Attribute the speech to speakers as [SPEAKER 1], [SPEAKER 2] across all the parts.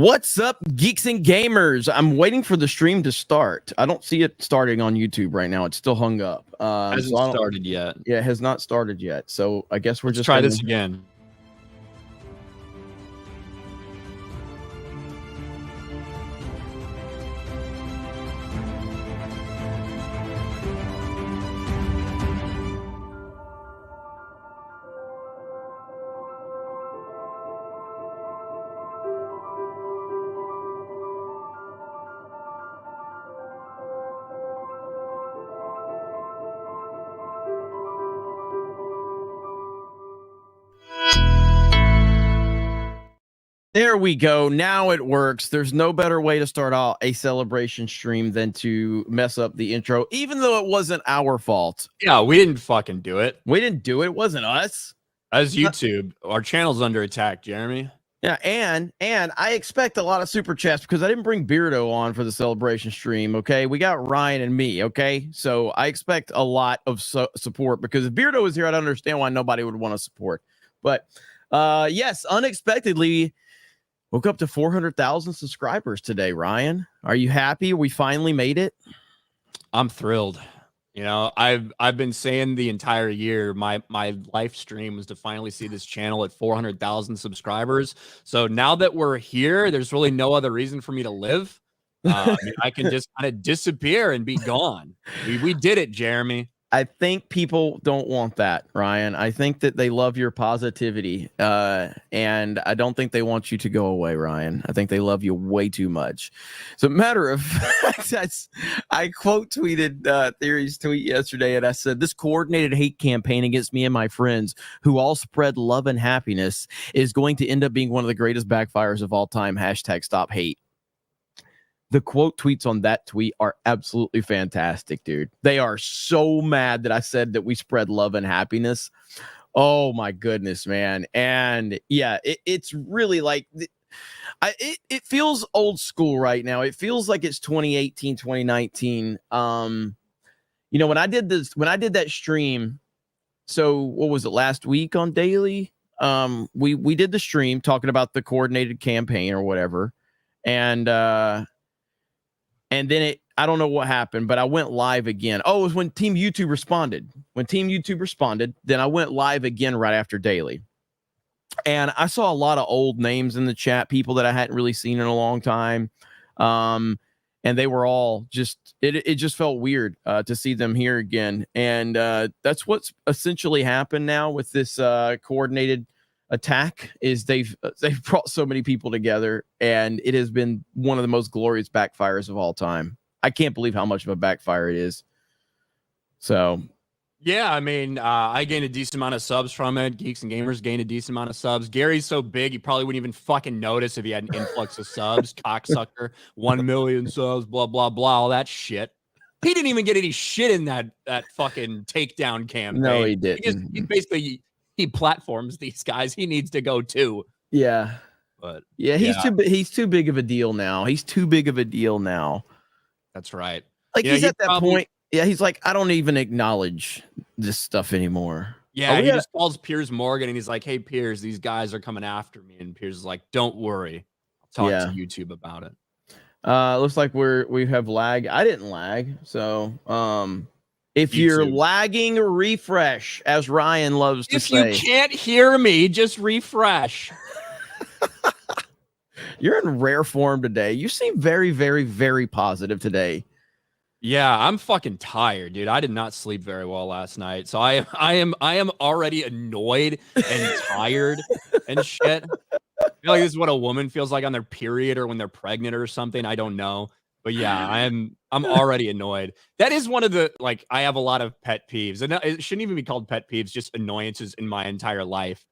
[SPEAKER 1] What's up, Geeks and Gamers? I'm waiting for the stream to start. I don't see it starting on YouTube right now. It's still hung up.
[SPEAKER 2] Hasn't started yet.
[SPEAKER 1] Yeah, it has not started yet. So I guess
[SPEAKER 2] Let's try this again.
[SPEAKER 1] There we go. Now it works. There's no better way to start out a celebration stream than to mess up the intro, even though it wasn't our fault.
[SPEAKER 2] Yeah, we didn't fucking do it.
[SPEAKER 1] We didn't do it. It wasn't us.
[SPEAKER 2] As YouTube, our channel's under attack, Jeremy.
[SPEAKER 1] Yeah, and I expect a lot of super chats because I didn't bring Beardo on for the celebration stream, okay? We got Ryan and me, okay? So I expect a lot of support because if Beardo was here, I'd understand why nobody would want to support. But yes, unexpectedly, woke up to 400,000 subscribers today, Ryan. Are you happy? We finally made it?
[SPEAKER 2] I'm thrilled. You know, I've been saying the entire year my life stream was to finally see this channel at 400,000 subscribers. So now that we're here, there's really no other reason for me to live. I mean, I can just kind of disappear and be gone. We did it, Jeremy.
[SPEAKER 1] I think people don't want that, Ryan. I think that they love your positivity, and I don't think they want you to go away, Ryan. I think they love you way too much. So, matter of fact, I quote tweeted Theory's tweet yesterday, and I said, "This coordinated hate campaign against me and my friends, who all spread love and happiness, is going to end up being one of the greatest backfires of all time. Hashtag stop hate." The quote tweets on that tweet are absolutely fantastic, dude. They are so mad that I said that we spread love and happiness. Oh my goodness, man. And yeah, it's really like, it feels old school right now. It feels like it's 2018, 2019. You know, when I did that stream, so what was it, last week on Daily? We did the stream talking about the coordinated campaign or whatever. And then I don't know what happened, but I went live again. Oh, it was when Team YouTube responded. When Team YouTube responded, then I went live again right after Daily. And I saw a lot of old names in the chat, people that I hadn't really seen in a long time. And they were all just, it just felt weird to see them here again. And that's what's essentially happened now with this coordinated attack, is they've brought so many people together, and it has been one of the most glorious backfires of all time. I can't believe how much of a backfire it is. So
[SPEAKER 2] yeah, I mean, I gained a decent amount of subs from it. Geeks and Gamers gained a decent amount of subs. Gary's so big, he probably wouldn't even fucking notice if he had an influx of subs. Cocksucker, 1 million subs, blah, blah, blah, all that shit. He didn't even get any shit in that fucking takedown campaign.
[SPEAKER 1] No, he didn't.
[SPEAKER 2] He basically, he platforms these guys. He needs to go too.
[SPEAKER 1] Yeah.
[SPEAKER 2] But
[SPEAKER 1] yeah, he's too big of a deal now. He's too big of a deal now.
[SPEAKER 2] That's right.
[SPEAKER 1] Like, he's at that point. Yeah, he's like, I don't even acknowledge this stuff anymore.
[SPEAKER 2] Yeah, he just calls Piers Morgan and he's like, "Hey, Piers, these guys are coming after me." And Piers is like, "Don't worry, I'll talk to YouTube about it."
[SPEAKER 1] Looks like we have lag. I didn't lag, so if you're lagging, refresh, as Ryan loves to say.
[SPEAKER 2] If you can't hear me, just refresh.
[SPEAKER 1] You're in rare form today. You seem very, very, very positive today.
[SPEAKER 2] Yeah, I'm fucking tired, dude. I did not sleep very well last night. So I am already annoyed and tired and shit. I feel like this is what a woman feels like on their period or when they're pregnant or something. I don't know. But yeah, I'm already annoyed. That is one of the, like, I have a lot of pet peeves. And it shouldn't even be called pet peeves, just annoyances in my entire life.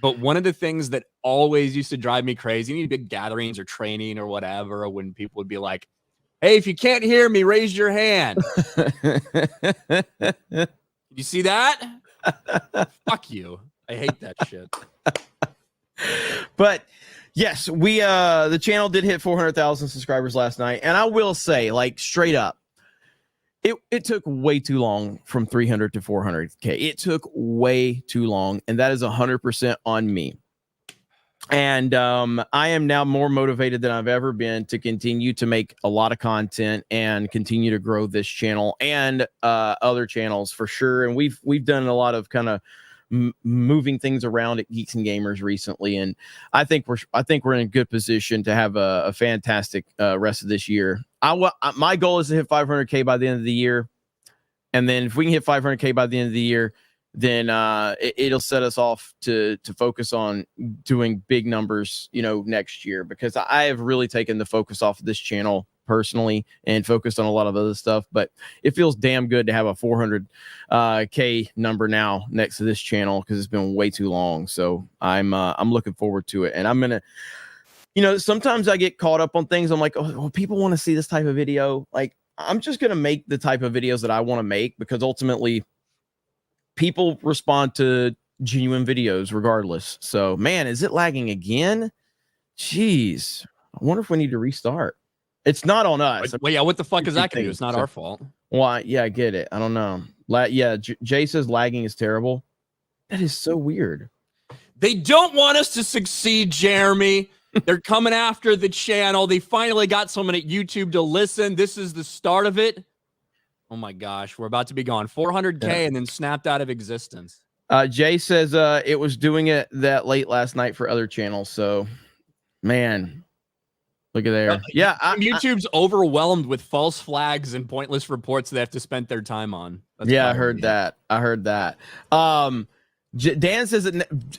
[SPEAKER 2] But one of the things that always used to drive me crazy, in big gatherings or training or whatever, when people would be like, "Hey, if you can't hear me, raise your hand." You see that? Fuck you. I hate that shit.
[SPEAKER 1] But yes, the channel did hit 400,000 subscribers last night, and I will say, like, straight up, it took way too long from 300 to 400K. It took way too long, and that is 100% on me. And I am now more motivated than I've ever been to continue to make a lot of content and continue to grow this channel and other channels for sure. And we've done a lot of kind of moving things around at Geeks and Gamers recently, and I think we're in a good position to have a fantastic rest of this year. My goal is to hit 500K by the end of the year, and then if we can hit 500K by the end of the year, then it'll set us off to focus on doing big numbers, next year, because I have really taken the focus off of this channel personally and focused on a lot of other stuff. But it feels damn good to have a 400K number now next to this channel, because it's been way too long. So I'm looking forward to it, and I'm gonna. Sometimes I get caught up on things. I'm like, oh, well, people want to see this type of video. Like, I'm just gonna make the type of videos that I want to make, because ultimately people respond to genuine videos regardless. So, man, is it lagging again? Jeez. I wonder if we need to restart. It's not on us.
[SPEAKER 2] Well, yeah, what the fuck is that going to do? It's not our fault.
[SPEAKER 1] Well, yeah, I get it. I don't know. Yeah, Jay says lagging is terrible. That is so weird.
[SPEAKER 2] They don't want us to succeed, Jeremy. They're coming after the channel. They finally got someone at YouTube to listen. This is the start of it. Oh my gosh, we're about to be gone. 400K and then snapped out of existence.
[SPEAKER 1] Jay says it was doing it that late last night for other channels. So, man, look at there. Yeah,
[SPEAKER 2] YouTube's overwhelmed with false flags and pointless reports they have to spend their time on.
[SPEAKER 1] That's I heard that. Dan says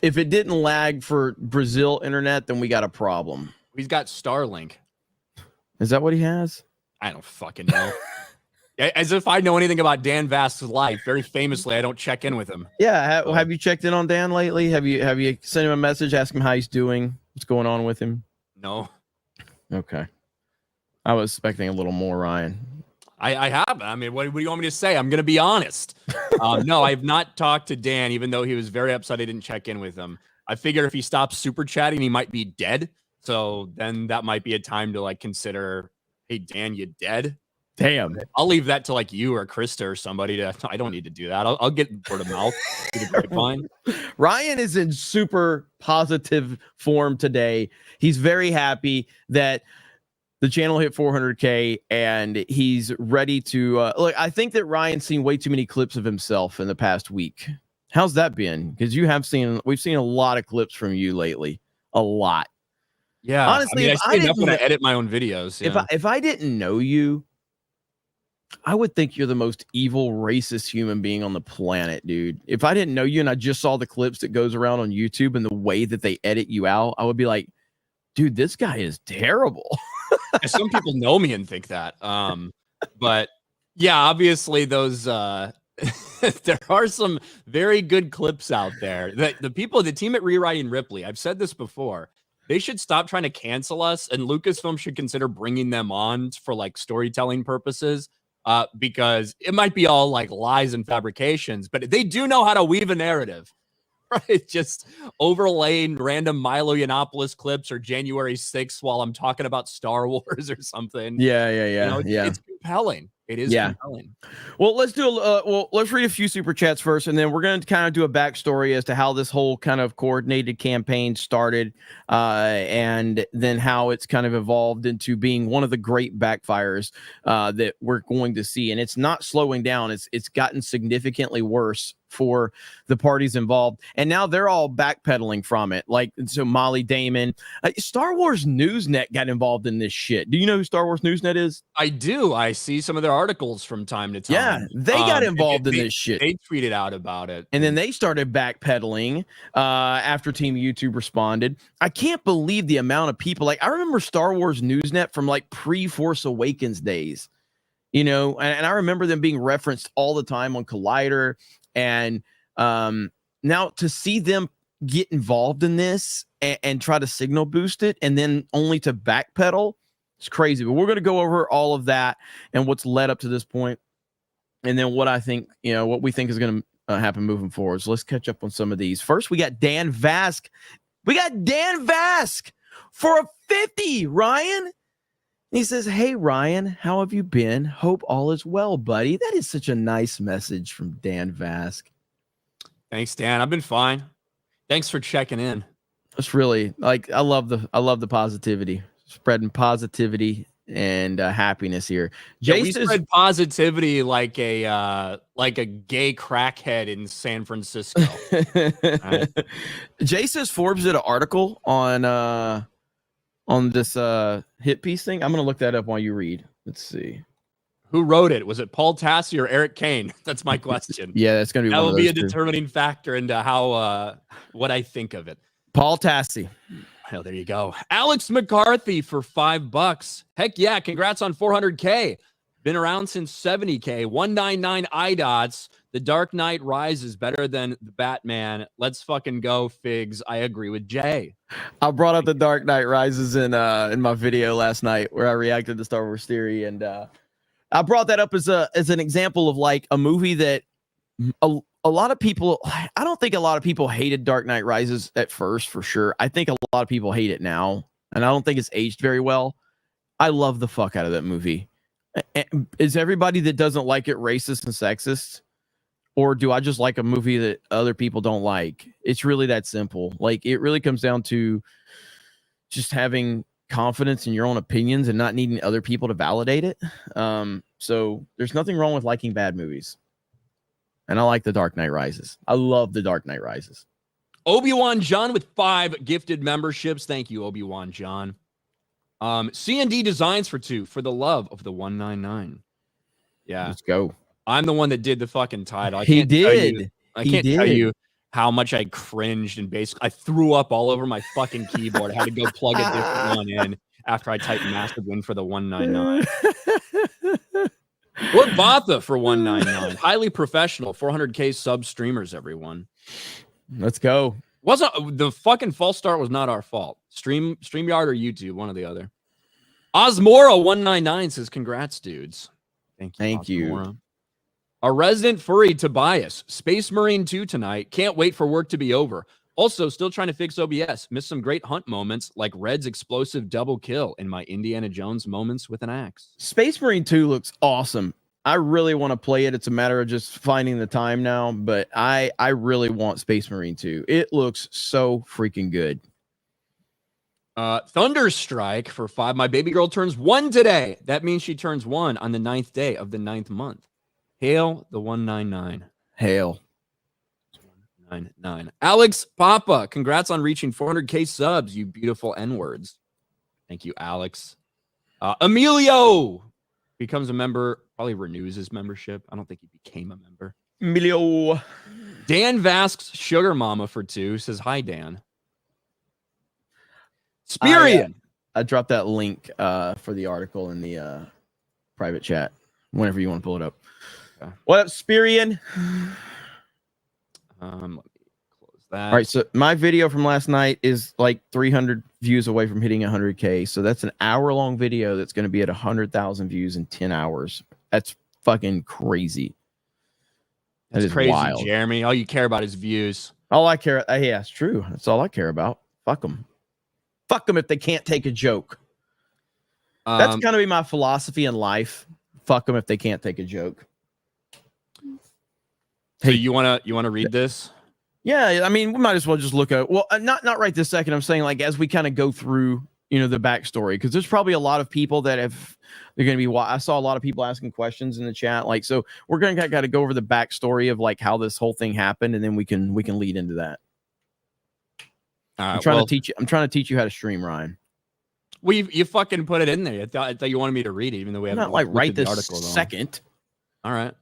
[SPEAKER 1] if it didn't lag for Brazil internet, then we got a problem.
[SPEAKER 2] He's got Starlink.
[SPEAKER 1] Is that what he has?
[SPEAKER 2] I don't fucking know. As if I know anything about Dan Vast's life. Very famously, I don't check in with him.
[SPEAKER 1] Yeah, have you checked in on Dan lately? Have you sent him a message, ask him how he's doing? What's going on with him?
[SPEAKER 2] No.
[SPEAKER 1] Okay. I was expecting a little more, Ryan.
[SPEAKER 2] I have. I mean, what do you want me to say? I'm going to be honest. No, I have not talked to Dan, even though he was very upset I didn't check in with him. I figured if he stops super chatting, he might be dead. So then that might be a time to consider, hey, Dan, you dead?
[SPEAKER 1] Damn.
[SPEAKER 2] I'll leave that to you or Krista or somebody. I don't need to do that. I'll get word of mouth.
[SPEAKER 1] Ryan is in super positive form today. He's very happy that the channel hit 400K, and he's ready to look. I think that Ryan's seen way too many clips of himself in the past week. How's that been? Because we've seen a lot of clips from you lately. A lot.
[SPEAKER 2] Yeah.
[SPEAKER 1] Honestly,
[SPEAKER 2] I stay enough when I edit my own videos. Yeah.
[SPEAKER 1] If I didn't know you, I would think you're the most evil, racist human being on the planet, dude. If I didn't know you and I just saw the clips that goes around on YouTube and the way that they edit you out, I would be like, dude, this guy is terrible.
[SPEAKER 2] Some people know me and think that. But yeah, obviously those there are some very good clips out there. The team at Rewriting Ripley, I've said this before, they should stop trying to cancel us, and Lucasfilm should consider bringing them on for storytelling purposes. Because it might be all lies and fabrications, but they do know how to weave a narrative, right? Just overlaying random Milo Yiannopoulos clips or January 6th while I'm talking about Star Wars or something.
[SPEAKER 1] Yeah.
[SPEAKER 2] It's compelling. It is compelling.
[SPEAKER 1] Well, let's read a few super chats first, and then we're going to kind of do a backstory as to how this whole kind of coordinated campaign started, and then how it's kind of evolved into being one of the great backfires that we're going to see. And it's not slowing down. It's gotten significantly worse for the parties involved, and now they're all backpedaling from it. So Molly Damon, Star Wars Newsnet got involved in this shit. Do you know who Star Wars Newsnet is?
[SPEAKER 2] I do. I see some of their articles from time to time.
[SPEAKER 1] Yeah, they got involved in this shit.
[SPEAKER 2] They tweeted out about it,
[SPEAKER 1] and then they started backpedaling after Team YouTube responded. I can't believe the amount of people. I remember Star Wars Newsnet from pre-Force Awakens days, and I remember them being referenced all the time on Collider. And now to see them get involved in this and try to signal boost it, and then only to backpedal, it's crazy. But we're going to go over all of that and what's led up to this point, and then what I think, what we think is going to happen moving forward. So let's catch up on some of these. First, we got Dan Vask. We got Dan Vask for a 50, Ryan. He says, hey, Ryan, how have you been? Hope all is well, buddy. That is such a nice message from Dan Vask.
[SPEAKER 2] Thanks, Dan. I've been fine. Thanks for checking in.
[SPEAKER 1] It's really like I love the positivity, spreading positivity and happiness here.
[SPEAKER 2] Yeah, we
[SPEAKER 1] Jace is
[SPEAKER 2] spread positivity like a gay crackhead in San Francisco. Right.
[SPEAKER 1] Jace says Forbes did an article on this hit piece thing. I'm gonna look that up while you read. Let's see.
[SPEAKER 2] Who wrote it? Was it Paul Tassi or Eric Kane? That's my question.
[SPEAKER 1] Yeah, that's gonna be
[SPEAKER 2] that
[SPEAKER 1] one
[SPEAKER 2] will
[SPEAKER 1] of
[SPEAKER 2] be
[SPEAKER 1] those
[SPEAKER 2] a
[SPEAKER 1] two.
[SPEAKER 2] determining factor into how what I think of it.
[SPEAKER 1] Paul Tassi.
[SPEAKER 2] Hell, there you go. Alex McCarthy for $5. Heck yeah! Congrats on 400K. Been around since 70K. 199 IDOTs. The Dark Knight Rises better than the Batman. Let's fucking go, Figs. I agree with Jay.
[SPEAKER 1] I brought up the Dark Knight Rises in my video last night where I reacted to Star Wars Theory, and I brought that up as an example of like a movie that a lot of people, I don't think a lot of people hated Dark Knight Rises at first, for sure. I think a lot of people hate it now, and I don't think it's aged very well. I love the fuck out of that movie. Is everybody that doesn't like it racist and sexist? Or do I just like a movie that other people don't like? It's really that simple. Like, it really comes down to just having confidence in your own opinions and not needing other people to validate it. So there's nothing wrong with liking bad movies. And I like The Dark Knight Rises. I love The Dark Knight Rises.
[SPEAKER 2] Obi-Wan John with 5 gifted memberships. Thank you, Obi-Wan John. C&D Designs for 2 for the love of the 199. Yeah.
[SPEAKER 1] Let's go.
[SPEAKER 2] I'm the one that did the fucking title. I
[SPEAKER 1] can't
[SPEAKER 2] tell you how much I cringed and basically I threw up all over my fucking keyboard. I had to go plug a different one in after I typed massive win for the 199. Lord Botha for 199. Highly professional. 400K sub streamers, everyone.
[SPEAKER 1] Let's go.
[SPEAKER 2] Wasn't the fucking false start was not our fault. StreamYard or YouTube, one or the other. Osmora 199 says, congrats, dudes.
[SPEAKER 1] Thank you.
[SPEAKER 2] A resident furry Tobias. Space Marine 2 tonight. Can't wait for work to be over. Also, still trying to fix OBS. Missed some great hunt moments like Red's explosive double kill in my Indiana Jones moments with an axe.
[SPEAKER 1] Space Marine 2 looks awesome. I really want to play it. It's a matter of just finding the time now, but I really want Space Marine 2. It looks so freaking good.
[SPEAKER 2] Thunderstrike for 5. My baby girl turns 1 today. That means she turns 1 on the 9th day of the 9th month. Hail the 199.
[SPEAKER 1] Hail.
[SPEAKER 2] 199. Alex Papa, congrats on reaching 400K subs, you beautiful N-words. Thank you, Alex. Emilio becomes a member, probably renews his membership. I don't think he became a member.
[SPEAKER 1] Emilio.
[SPEAKER 2] Dan Vask's Sugar Mama for 2 says, hi, Dan. Spirian.
[SPEAKER 1] I dropped that link for the article in the private chat whenever you want to pull it up. Okay. What up, Spirian?
[SPEAKER 2] Let me close that.
[SPEAKER 1] All right, so my video from last night is like 300 views away from hitting 100K. So that's an hour-long video that's going to be at 100,000 views in 10 hours. That's fucking crazy.
[SPEAKER 2] That's crazy, wild. Jeremy. All you care about is views.
[SPEAKER 1] All I care, yeah, it's true. That's all I care about. Fuck them. Fuck them if they can't take a joke. That's going to be my philosophy in life. Fuck them if they can't take a joke.
[SPEAKER 2] Hey, so you wanna read this?
[SPEAKER 1] Yeah, I mean, we might as well just look at. Well, not right this second. I'm saying like as we kind of go through, the backstory, because there's probably a lot of people that they're going to be. I saw a lot of people asking questions in the chat, like, so we're going to go over the backstory of like how this whole thing happened, and then we can lead into that. I'm trying to teach you how to stream, Ryan.
[SPEAKER 2] Well, you fucking put it in there. I thought you wanted me to read it, even though we haven't.
[SPEAKER 1] Not like right this article, second.
[SPEAKER 2] All right.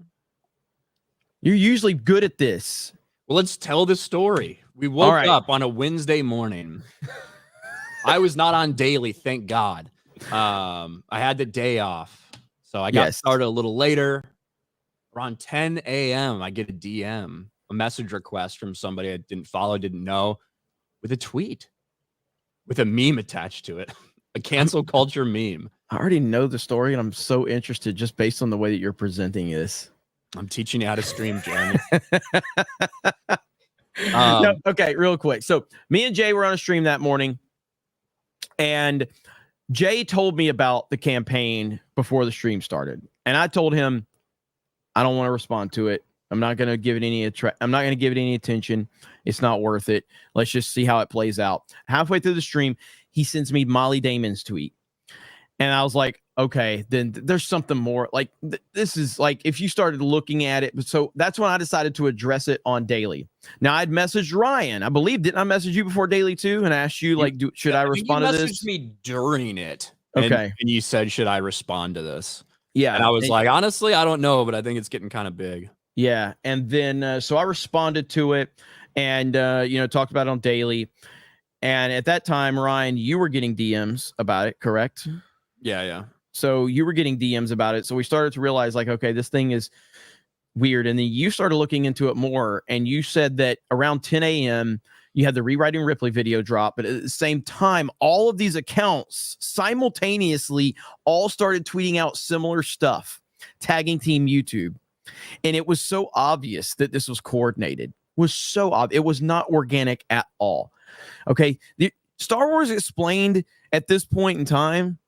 [SPEAKER 1] You're usually good at this.
[SPEAKER 2] Well, let's tell the story. We woke up on a Wednesday morning. I was not on daily, thank God. I had the day off. So I got started a little later. Around 10 a.m., I get a DM, a message request from somebody I didn't follow, didn't know, with a tweet, with a meme attached to it, a cancel culture meme.
[SPEAKER 1] I already know the story, and I'm so interested just based on the way that you're presenting this.
[SPEAKER 2] I'm teaching you how to stream, Jeremy.
[SPEAKER 1] No, okay, real quick. So me and Jay were on a stream that morning, and Jay told me about the campaign before the stream started. And I told him, I don't want to respond to it. I'm not going to give it any attention. It's not worth it. Let's just see how it plays out. Halfway through the stream, he sends me Molly Damon's tweet. And I was like, okay, then there's something more. Like, this is like, if you started looking at it. So that's when I decided to address it on Daily. Now, I'd messaged Ryan. I believe, didn't I message you before Daily too? And asked you, like, should I respond to this?
[SPEAKER 2] You messaged me during it.
[SPEAKER 1] Okay.
[SPEAKER 2] And you said, should I respond to this?
[SPEAKER 1] Yeah.
[SPEAKER 2] And I was like, honestly, I don't know, but I think it's getting kind of big.
[SPEAKER 1] Yeah. And then, so I responded to it and, talked about it on Daily. And at that time, Ryan, you were getting DMs about it, correct?
[SPEAKER 2] Yeah.
[SPEAKER 1] So you were getting DMs about it. So we started to realize, like, okay, this thing is weird. And then you started looking into it more. And you said that around 10 a.m., you had the Rewriting Ripley video drop. But at the same time, all of these accounts simultaneously all started tweeting out similar stuff, tagging Team YouTube. And it was so obvious that this was coordinated. It was so obvious. It was not organic at all. Okay. Star Wars Explained at this point in time,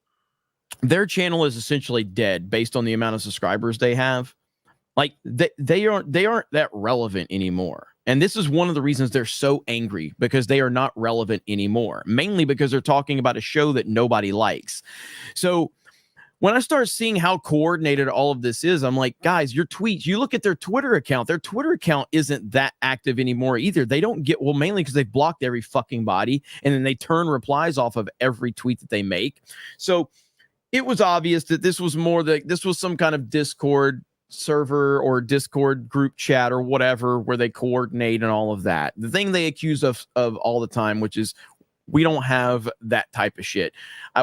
[SPEAKER 1] their channel is essentially dead based on the amount of subscribers they have. Like they aren't that relevant anymore. And this is one of the reasons they're so angry, because they are not relevant anymore, mainly because they're talking about a show that nobody likes. So when I start seeing how coordinated all of this is, I'm like, guys, your tweets, you look at their Twitter account isn't that active anymore either. They don't get, well, mainly because they've blocked every fucking body, and then they turn replies off of every tweet that they make. So it was obvious that this was some kind of Discord server or Discord group chat or whatever, where they coordinate and all of that. The thing they accuse of all the time, which is, we don't have that type of shit.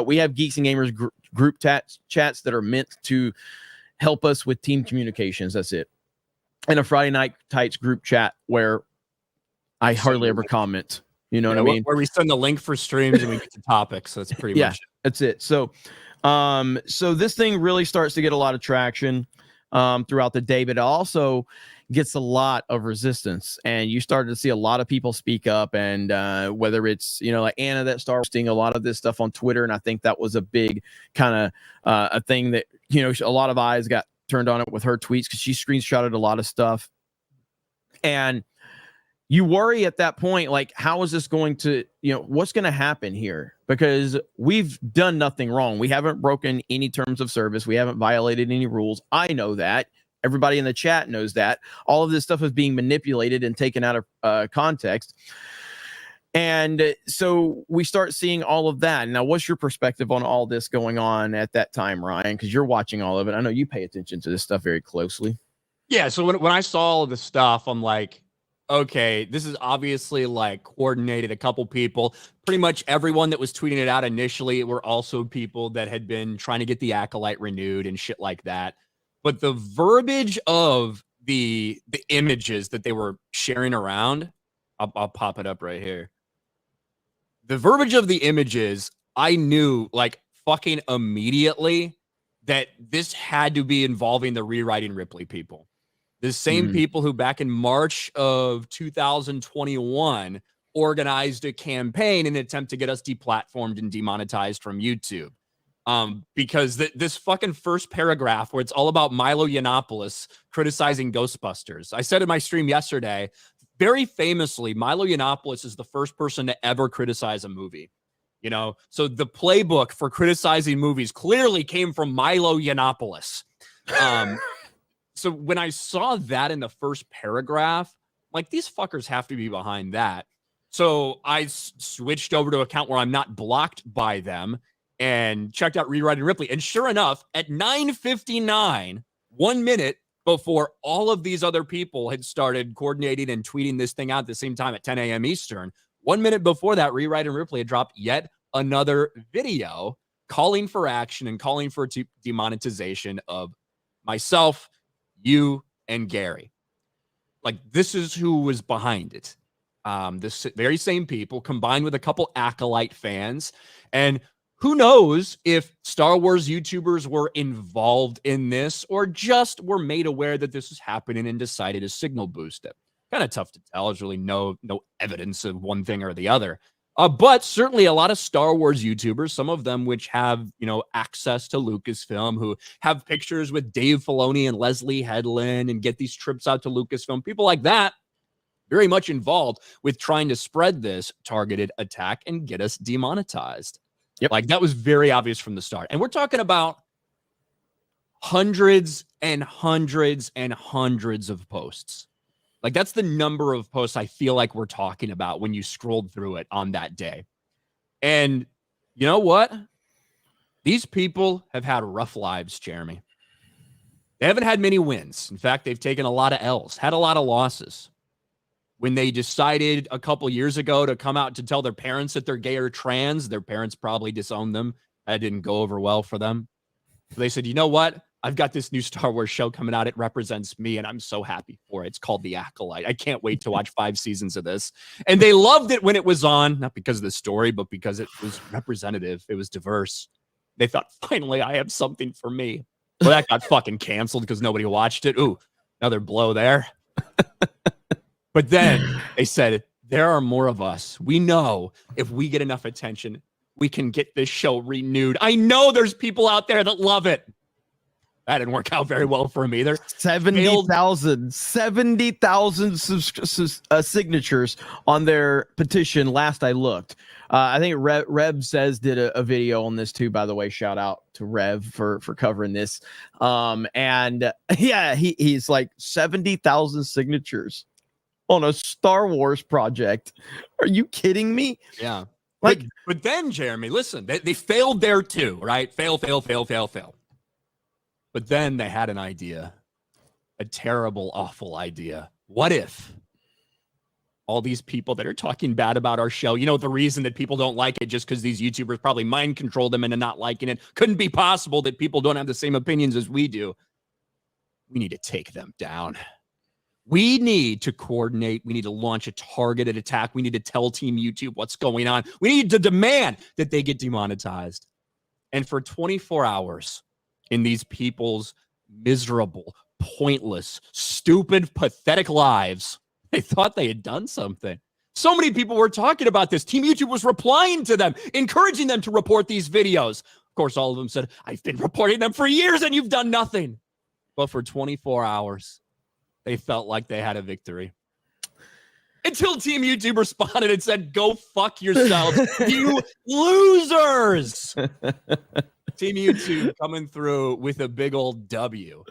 [SPEAKER 1] We have Geeks and Gamers group chats that are meant to help us with team communications. That's it. And a Friday Night Tights group chat where I hardly ever comment. You know what I mean?
[SPEAKER 2] Where we send the link for streams and we get to topics. So that's pretty much it.
[SPEAKER 1] That's it. So, so this thing really starts to get a lot of traction throughout the day, but it also gets a lot of resistance, and you started to see a lot of people speak up, and whether it's, like Anna that started posting a lot of this stuff on Twitter, and I think that was a big kind of a thing that, a lot of eyes got turned on it with her tweets, because she screenshotted a lot of stuff. And you worry at that point, like, how is this going to, what's going to happen here? Because we've done nothing wrong. We haven't broken any terms of service. We haven't violated any rules. I know that. Everybody in the chat knows that. All of this stuff is being manipulated and taken out of context. And so we start seeing all of that. Now, what's your perspective on all this going on at that time, Ryan? Because you're watching all of it. I know you pay attention to this stuff very closely.
[SPEAKER 2] Yeah. So when I saw all of the stuff, I'm like, okay, this is obviously like coordinated. A couple people, pretty much everyone that was tweeting it out initially were also people that had been trying to get the Acolyte renewed and shit like that. But the verbiage of the images that they were sharing around, I'll pop it up right here. The verbiage of the images, I knew like fucking immediately that this had to be involving the Rewriting Ripley people. The same people who back in March of 2021 organized a campaign in an attempt to get us deplatformed and demonetized from YouTube. Because this fucking first paragraph where it's all about Milo Yiannopoulos criticizing Ghostbusters. I said in my stream yesterday, very famously, Milo Yiannopoulos is the first person to ever criticize a movie. So the playbook for criticizing movies clearly came from Milo Yiannopoulos. So when I saw that in the first paragraph, like, these fuckers have to be behind that. So I switched over to an account where I'm not blocked by them and checked out Rewriting Ripley. And sure enough, at 9:59, 1 minute before all of these other people had started coordinating and tweeting this thing out at the same time at 10 a.m. Eastern, 1 minute before that, Rewriting Ripley had dropped yet another video calling for action and calling for demonetization of myself, you, and Gary. Like, this is who was behind it. This very same people combined with a couple Acolyte fans. And who knows if Star Wars YouTubers were involved in this or just were made aware that this was happening and decided to signal boost it. Kind of tough to tell. There's really no evidence of one thing or the other. But certainly a lot of Star Wars YouTubers, some of them which have, access to Lucasfilm, who have pictures with Dave Filoni and Leslie Headland and get these trips out to Lucasfilm, people like that, very much involved with trying to spread this targeted attack and get us demonetized.
[SPEAKER 1] Yep.
[SPEAKER 2] Like that was very obvious from the start. And we're talking about hundreds and hundreds and hundreds of posts. Like that's the number of posts I feel like we're talking about when you scrolled through it on that day. And you know what? These people have had rough lives, Jeremy. They haven't had many wins. In fact, they've taken a lot of L's, had a lot of losses. When they decided a couple years ago to come out to tell their parents that they're gay or trans, their parents probably disowned them. That didn't go over well for them. So they said, you know what? I've got this new Star Wars show coming out. It represents me, and I'm so happy for it. It's called The Acolyte. I can't wait to watch 5 seasons of this. And they loved it when it was on, not because of the story, but because it was representative. It was diverse. They thought, finally, I have something for me. Well, that got fucking canceled because nobody watched it. Ooh, another blow there. But then they said, there are more of us. We know if we get enough attention, we can get this show renewed. I know there's people out there that love it. That didn't work out very well for them either.
[SPEAKER 1] 70,000 signatures on their petition last I looked. I think Rev says did a video on this too, by the way. Shout out to Rev for covering this. And yeah, he's like 70,000 signatures on a Star Wars project. Are you kidding me?
[SPEAKER 2] Yeah.
[SPEAKER 1] Like,
[SPEAKER 2] but then, Jeremy, listen, they failed there too, right? Fail. But then they had an idea, a terrible, awful idea. What if all these people that are talking bad about our show, the reason that people don't like it just because these YouTubers probably mind control them into not liking it, couldn't be possible that people don't have the same opinions as we do. We need to take them down. We need to coordinate. We need to launch a targeted attack. We need to tell Team YouTube what's going on. We need to demand that they get demonetized. And for 24 hours in these people's miserable, pointless, stupid, pathetic lives, they thought they had done something. So many people were talking about this. Team YouTube was replying to them, encouraging them to report these videos. Of course, all of them said, I've been reporting them for years and you've done nothing. But for 24 hours, they felt like they had a victory. Until Team YouTube responded and said, go fuck yourselves, you losers. Team YouTube coming through with a big old W.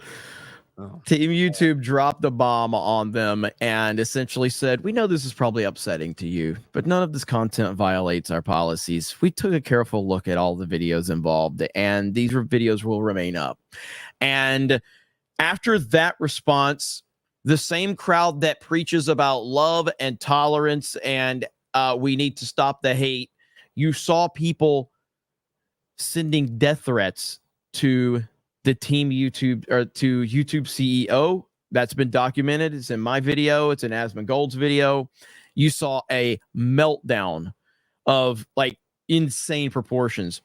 [SPEAKER 1] Oh. Team YouTube dropped the bomb on them and essentially said, we know this is probably upsetting to you, but none of this content violates our policies. We took a careful look at all the videos involved, and these videos will remain up. And after that response, the same crowd that preaches about love and tolerance and we need to stop the hate, you saw people sending death threats to the Team YouTube or to YouTube CEO. That's been documented. It's in my video. It's in Asmongold's video. You saw a meltdown of like insane proportions.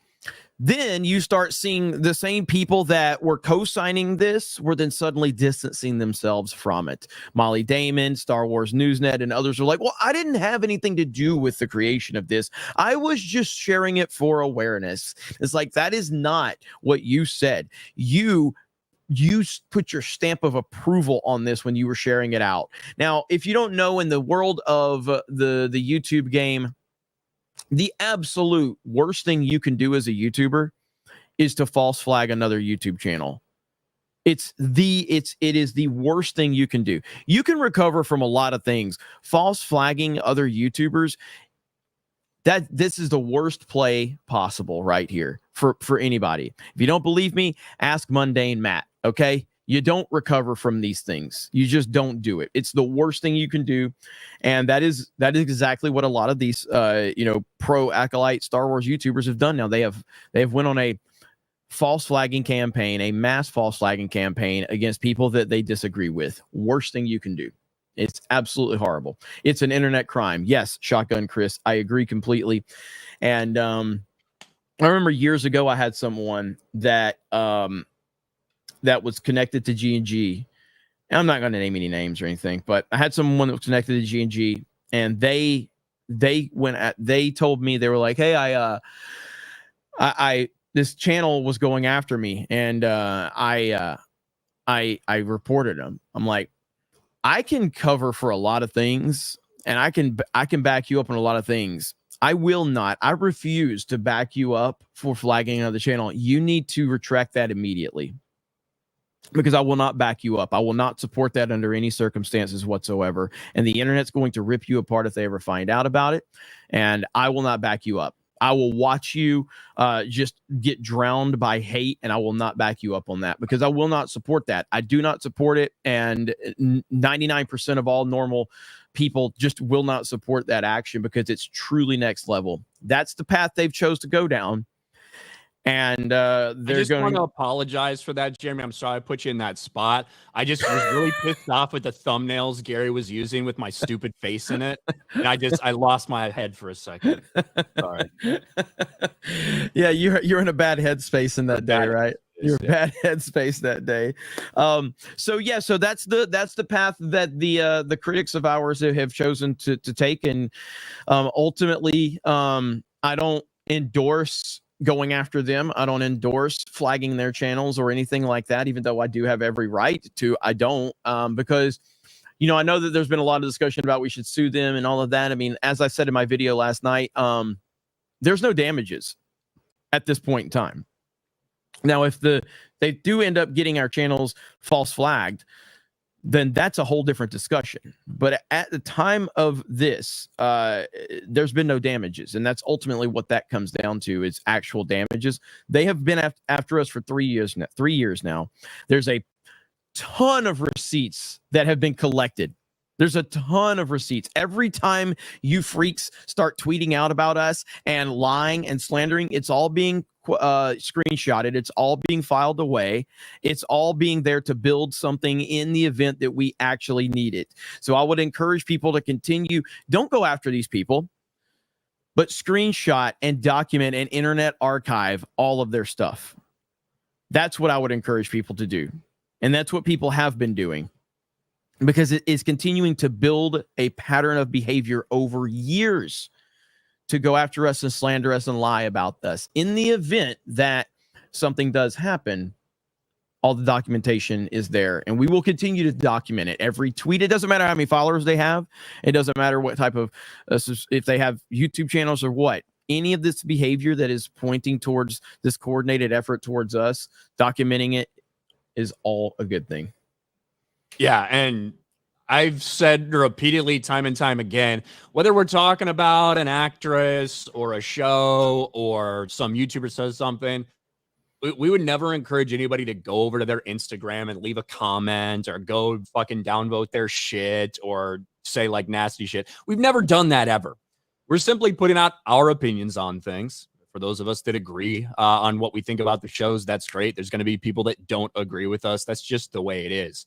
[SPEAKER 1] Then you start seeing the same people that were co-signing this were then suddenly distancing themselves from it. Molly Damon, Star Wars Newsnet, and others are like, well, I didn't have anything to do with the creation of this. I was just sharing it for awareness. It's like, that is not what you said. You put your stamp of approval on this when you were sharing it out. Now, if you don't know, in the world of the YouTube game, the absolute worst thing you can do as a YouTuber is to false flag another YouTube channel. It is the worst thing you can do. You can recover from a lot of things. False flagging other YouTubers, this is the worst play possible right here for anybody. If you don't believe me, ask Mundane Matt, okay? You don't recover from these things. You just don't do it. It's the worst thing you can do. And that is exactly what a lot of these pro acolyte Star Wars YouTubers have done now. They have went on a false flagging campaign, a mass false flagging campaign against people that they disagree with. Worst thing you can do. It's absolutely horrible. It's an internet crime. Yes, Shotgun Chris, I agree completely. And I remember years ago I had someone that that was connected to G&G. I'm not going to name any names or anything, but I had someone that was connected to G&G, and they they told me, they were like, hey, I this channel was going after me, and I reported them. I'm like, I can cover for a lot of things, and I can back you up on a lot of things. I refuse to back you up for flagging another channel. You need to retract that immediately, because I will not back you up. I will not support that under any circumstances whatsoever. And the internet's going to rip you apart if they ever find out about it. And I will not back you up. I will watch you just get drowned by hate, and I will not back you up on that, because I will not support that. I do not support it. And 99% of all normal people just will not support that action, because it's truly next level. That's the path they've chose to go down. And they're
[SPEAKER 2] want to apologize for that, Jeremy. I'm sorry I put you in that spot. I just was really pissed off with the thumbnails Gary was using with my stupid face in it, and I lost my head for a second. Sorry.
[SPEAKER 1] Yeah, you're in a bad headspace in that day, right? You're bad headspace that day. So that's the path that the critics of ours have chosen to take, and ultimately, I don't endorse going after them. I don't endorse flagging their channels or anything like that, even though I do have every right to. I don't, because, I know that there's been a lot of discussion about we should sue them and all of that. I mean, as I said in my video last night, there's no damages at this point in time. Now, if they do end up getting our channels false flagged, then that's a whole different discussion. But at the time of this, there's been no damages. And that's ultimately what that comes down to, is actual damages. They have been after us for 3 years now. 3 years now. There's a ton of receipts that have been collected. There's a ton of receipts. Every time you freaks start tweeting out about us and lying and slandering, it's all being screenshotted. It's all being filed away. It's all being there to build something in the event that we actually need it. So I would encourage people to continue. Don't go after these people, but screenshot and document and internet archive all of their stuff. That's what I would encourage people to do. And that's what people have been doing, because it is continuing to build a pattern of behavior over years to go after us and slander us and lie about us. In the event that something does happen, all the documentation is there, and we will continue to document it. Every tweet, it doesn't matter how many followers they have. It doesn't matter what type of, if they have YouTube channels or what. Any of this behavior that is pointing towards this coordinated effort towards us, documenting it is all a good thing.
[SPEAKER 2] Yeah, and I've said repeatedly, time and time again, whether we're talking about an actress or a show or some YouTuber says something, we would never encourage anybody to go over to their Instagram and leave a comment or go fucking downvote their shit or say like nasty shit. We've never done that ever. We're simply putting out our opinions on things. For those of us that agree on what we think about the shows, that's great. There's going to be people that don't agree with us. That's just the way it is.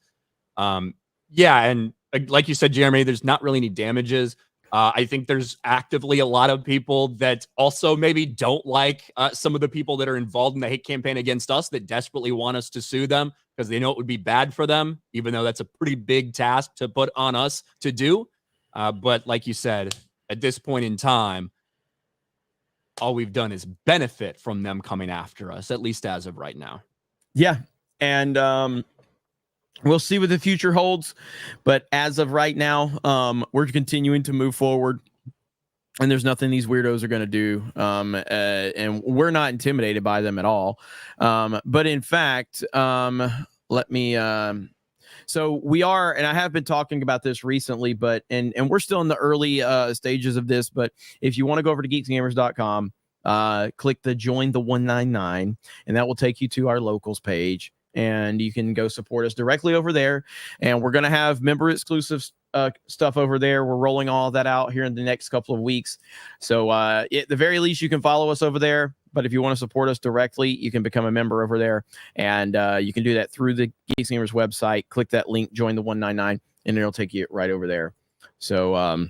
[SPEAKER 2] Yeah, and like you said, Jeremy, there's not really any damages. I think there's actively a lot of people that also maybe don't like some of the people that are involved in the hate campaign against us, that desperately want us to sue them because they know it would be bad for them, even though that's a pretty big task to put on us to do. But like you said, at this point in time, all we've done is benefit from them coming after us, at least as of right now.
[SPEAKER 1] Yeah, and we'll see what the future holds, but as of right now, we're continuing to move forward, and there's nothing these weirdos are going to do, and we're not intimidated by them at all. But in fact, let me. So we are, and I have been talking about this recently, but and we're still in the early stages of this. But if you want to go over to geeksgamers.com, click the join the 199, and that will take you to our locals page. And you can go support us directly over there. And we're going to have member exclusive stuff over there. We're rolling all that out here in the next couple of weeks. So at the very least, you can follow us over there. But if you want to support us directly, you can become a member over there. And you can do that through the Geeks Gamers website. Click that link, join the 199, and it'll take you right over there. So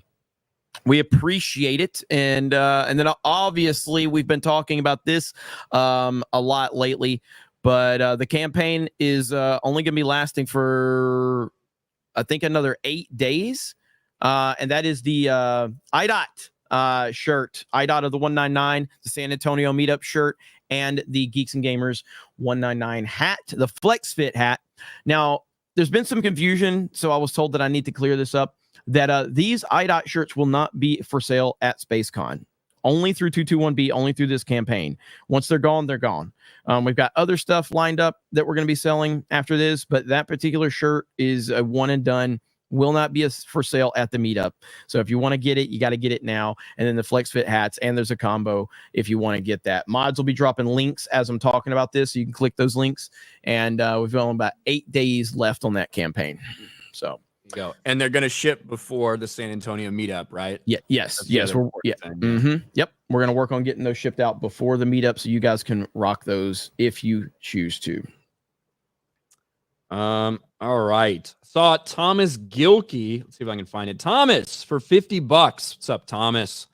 [SPEAKER 1] we appreciate it. And then obviously, we've been talking about this a lot lately. But the campaign is only going to be lasting for, I think, another 8 days. And that is the IDOT shirt, IDOT of the 199, the San Antonio meetup shirt, and the Geeks and Gamers 199 hat, the Flex Fit hat. Now, there's been some confusion, so I was told that I need to clear this up, that these IDOT shirts will not be for sale at SpaceCon. Only through 221B, only through this campaign. Once they're gone, they're gone. We've got other stuff lined up that we're going to be selling after this, but that particular shirt is a one and done. Will not be for sale at the meetup. So if you want to get it, you got to get it now. And then the Flex Fit hats, and there's a combo if you want to get that. Mods will be dropping links as I'm talking about this, so you can click those links. And we've only about 8 days left on that campaign. So
[SPEAKER 2] go. And they're going to ship before the San Antonio meetup, right?
[SPEAKER 1] Yeah. Yes. Yes. We're Yep. We're going to work on getting those shipped out before the meetup, so you guys can rock those if you choose to.
[SPEAKER 2] All right. Saw Thomas Gilkey. Let's see if I can find it. Thomas for $50. What's up, Thomas?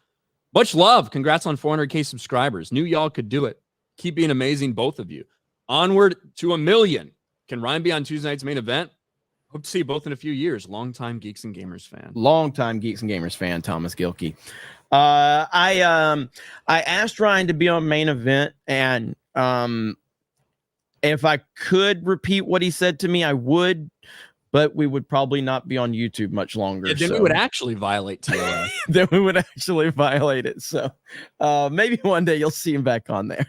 [SPEAKER 2] Much love. Congrats on 400K subscribers. Knew y'all could do it. Keep being amazing, both of you. Onward to 1 million. Can Ryan be on Tuesday night's main event? Hope to see you both in a few years. Longtime Geeks and Gamers fan.
[SPEAKER 1] Longtime Geeks and Gamers fan, Thomas Gilkey. I asked Ryan to be on main event, and if I could repeat what he said to me, I would, but we would probably not be on YouTube much longer.
[SPEAKER 2] Yeah, then we would actually violate TOS.
[SPEAKER 1] Then we would actually violate it. So maybe one day you'll see him back on there.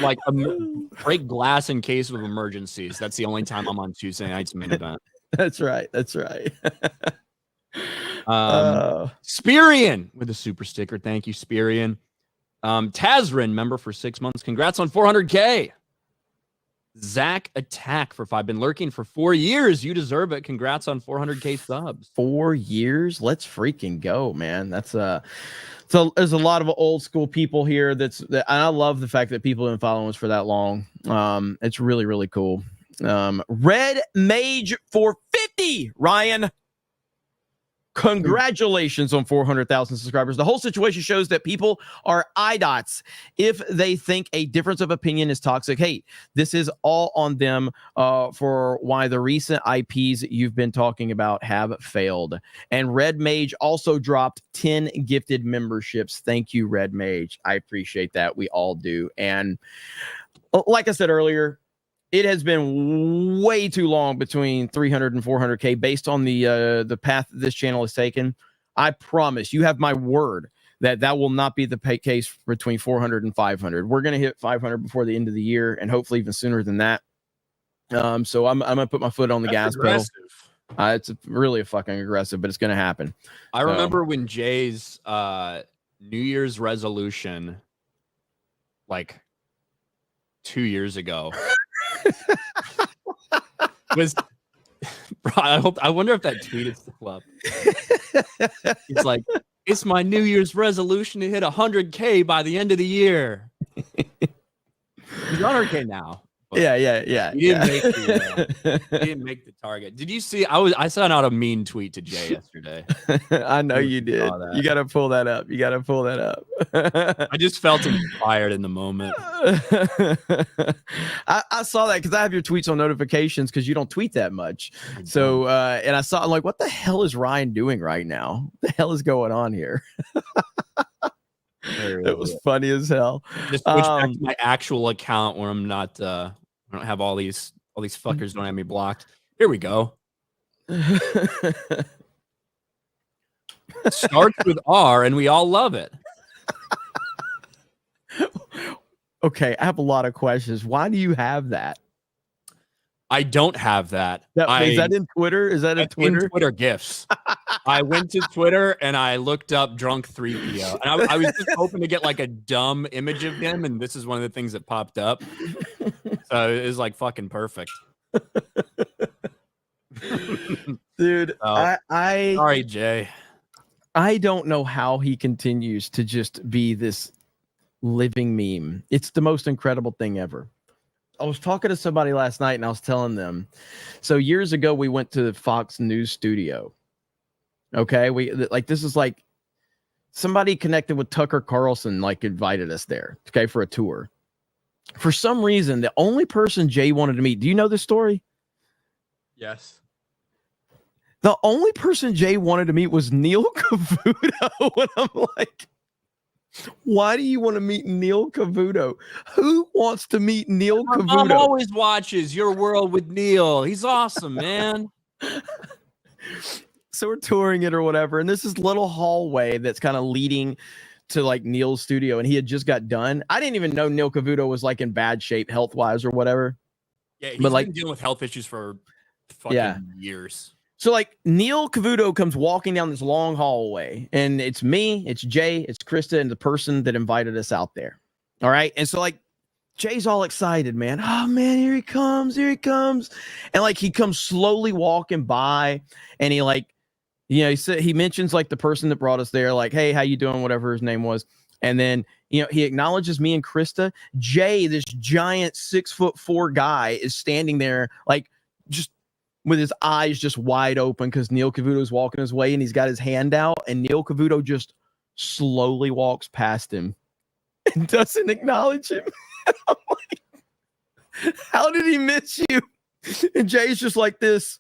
[SPEAKER 2] Like break glass in case of emergencies. That's the only time I'm on Tuesday night's main event.
[SPEAKER 1] That's right. That's right.
[SPEAKER 2] Spirian with a super sticker. Thank you, Spirian. Tazrin, member for 6 months. Congrats on 400K. Zach Attack for 5. Been lurking for 4 years. You deserve it. Congrats on 400K subs.
[SPEAKER 1] 4 years? Let's freaking go, man. That's so there's a lot of old school people here. And I love the fact that people have been following us for that long. It's really, really cool. Red Mage for 50, Ryan. Congratulations on 400,000 subscribers. The whole situation shows that people are IDOTs if they think a difference of opinion is toxic hate. This is all on them for why the recent IPs you've been talking about have failed. And Red Mage also dropped 10 gifted memberships. Thank you, Red Mage. I appreciate that. We all do. And like I said earlier, it has been way too long between 300 and 400K based on the path this channel has taken. I promise you have my word that will not be the case between 400 and 500. We're going to hit 500 before the end of the year, and hopefully even sooner than that. So I'm going to put my foot on the gas pedal. It's really fucking aggressive, but it's going to happen.
[SPEAKER 2] I remember when Jay's New Year's resolution, like 2 years ago, was I wonder if that tweet is still up. It's like, it's my New Year's resolution to hit 100K by the end of the year. He's 100K now.
[SPEAKER 1] Yeah.
[SPEAKER 2] He didn't make the target. Did you see? I sent out a mean tweet to Jay yesterday.
[SPEAKER 1] I know you did. You got to pull that up.
[SPEAKER 2] I just felt inspired in the moment.
[SPEAKER 1] I saw that because I have your tweets on notifications because you don't tweet that much. So, and I saw, I'm like, what the hell is Ryan doing right now? What the hell is going on here? It was funny as hell.
[SPEAKER 2] Just switch back to my actual account where I'm not. I don't have all these fuckers don't have me blocked. Here we go. Starts with R, and we all love it.
[SPEAKER 1] Okay, I have a lot of questions. Why do you have that?
[SPEAKER 2] I don't have that.
[SPEAKER 1] Is that in Twitter? Is that in Twitter?
[SPEAKER 2] In Twitter GIFs. I went to Twitter and I looked up drunk 3PO. And I was just hoping to get like a dumb image of him. And this is one of the things that popped up. So it was like fucking perfect.
[SPEAKER 1] Dude,
[SPEAKER 2] sorry, Jay.
[SPEAKER 1] I don't know how he continues to just be this living meme. It's the most incredible thing ever. I was talking to somebody last night and I was telling them, so years ago we went to the Fox News studio. Okay, this is like somebody connected with Tucker Carlson like invited us there, okay, for a tour. For some reason, the only person Jay wanted to meet, do you know this story?
[SPEAKER 2] Yes.
[SPEAKER 1] The only person Jay wanted to meet was Neil Cavuto. And I'm like, why do you want to meet Neil Cavuto? Who wants to meet Neil
[SPEAKER 2] My
[SPEAKER 1] Cavuto?
[SPEAKER 2] mom always watches Your World with Neil. He's awesome, man.
[SPEAKER 1] So we're touring it or whatever, and this is little hallway that's kind of leading to like Neil's studio, and he had just got done. I didn't even know Neil Cavuto was like in bad shape health wise or whatever.
[SPEAKER 2] Yeah, he's
[SPEAKER 1] but like
[SPEAKER 2] been dealing with health issues for fucking years.
[SPEAKER 1] So like Neil Cavuto comes walking down this long hallway, and it's me, it's Jay, it's Krista, and the person that invited us out there. All right. And so like Jay's all excited, man. Oh man, here he comes, here he comes. And like he comes slowly walking by, and he like, you know, he mentions like the person that brought us there, like, hey, how you doing? Whatever his name was. And then, you know, he acknowledges me and Krista. Jay, this giant 6'4" guy, is standing there like just with his eyes just wide open because Neil Cavuto is walking his way, and he's got his hand out, and Neil Cavuto just slowly walks past him and doesn't acknowledge him. I'm like, how did he miss you? And Jay's just like this.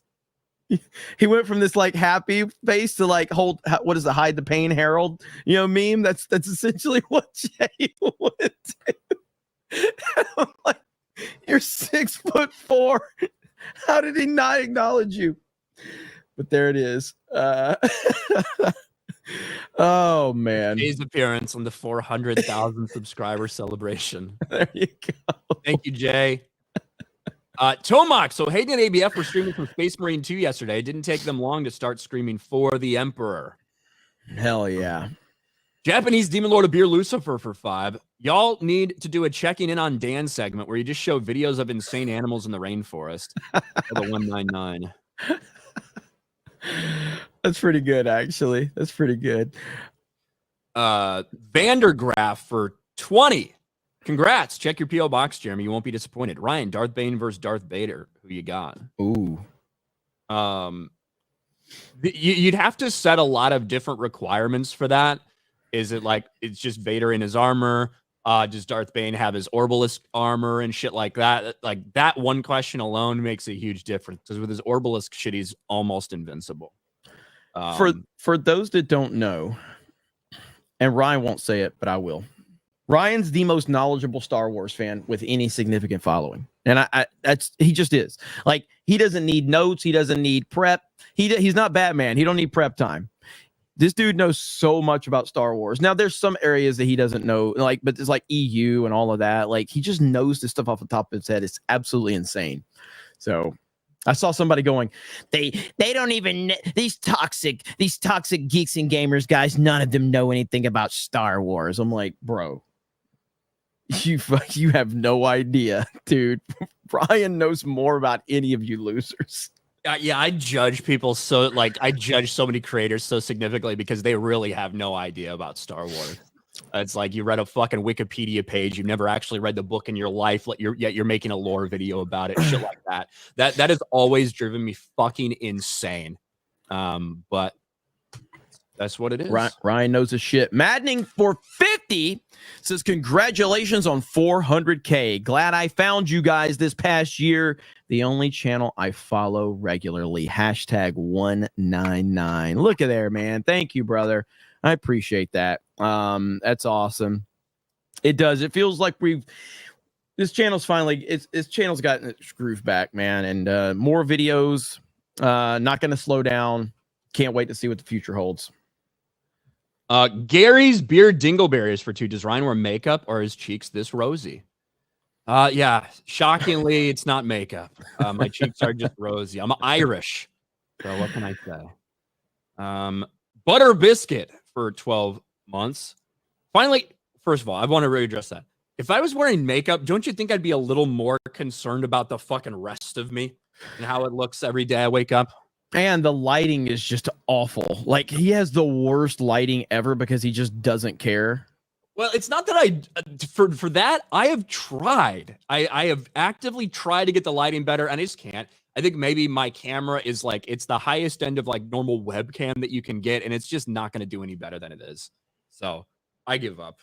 [SPEAKER 1] He went from this like happy face to like what is the hide the pain Harold, you know, meme. That's essentially what Jay would do. I'm like, you're 6'4". How did he not acknowledge you? But there it is. Oh man,
[SPEAKER 2] Jay's appearance on the 400,000 subscriber celebration.
[SPEAKER 1] There you go.
[SPEAKER 2] Thank you, Jay. Tomac, so Hayden and ABF were streaming from Space Marine 2 yesterday. It didn't take them long to start screaming for the Emperor.
[SPEAKER 1] Hell yeah.
[SPEAKER 2] Japanese Demon Lord of Beer Lucifer for 5. Y'all need to do a checking in on Dan segment where you just show videos of insane animals in the rainforest. For the 199.
[SPEAKER 1] That's pretty good, actually. That's pretty good.
[SPEAKER 2] Vandergraaf for 20. Congrats. Check your P.O. box, Jeremy. You won't be disappointed. Ryan, Darth Bane versus Darth Vader. Who you got?
[SPEAKER 1] Ooh.
[SPEAKER 2] You'd have to set a lot of different requirements for that. Is it like it's just Vader in his armor? Does Darth Bane have his Orbalisk armor and shit like that? Like that one question alone makes a huge difference because with his Orbalisk shit, he's almost invincible.
[SPEAKER 1] For those that don't know, and Ryan won't say it, but I will. Ryan's the most knowledgeable Star Wars fan with any significant following, and he just is. Like he doesn't need notes, he doesn't need prep. He's not Batman. He don't need prep time. This dude knows so much about Star Wars. Now, there's some areas that he doesn't know, like, but it's like EU and all of that. Like, he just knows this stuff off the top of his head. It's absolutely insane. So, I saw somebody going, they don't even these toxic geeks and gamers guys. None of them know anything about Star Wars. I'm like, bro, you have no idea, dude. Brian knows more about any of you losers.
[SPEAKER 2] Yeah, I judge people I judge so many creators so significantly because they really have no idea about Star Wars. It's like you read a fucking Wikipedia page, you've never actually read the book in your life, yet you're making a lore video about it, shit like that. That has always driven me fucking insane. But that's what it is.
[SPEAKER 1] Ryan knows his shit. Maddening for 50 says, congratulations on 400K. Glad I found you guys this past year. The only channel I follow regularly. Hashtag 199. Look at there, man. Thank you, brother. I appreciate that. That's awesome. It does. It feels like this channel's finally, this channel's gotten its groove back, man. And more videos. Not going to slow down. Can't wait to see what the future holds.
[SPEAKER 2] Gary's Beard Dingleberry is for 2. Does Ryan wear makeup or his cheeks this rosy? Yeah, shockingly, it's not makeup. My cheeks are just rosy. I'm Irish. So what can I say? Butter Biscuit for 12 months. Finally, first of all, I want to really address that. If I was wearing makeup, don't you think I'd be a little more concerned about the fucking rest of me and how it looks every day I wake up?
[SPEAKER 1] And the lighting is just awful. Like, he has the worst lighting ever because he just doesn't care.
[SPEAKER 2] Well, it's not that for that, I have tried. I have actively tried to get the lighting better, and I just can't. I think maybe my camera is like, it's the highest end of like normal webcam that you can get, and it's just not going to do any better than it is. So I give up.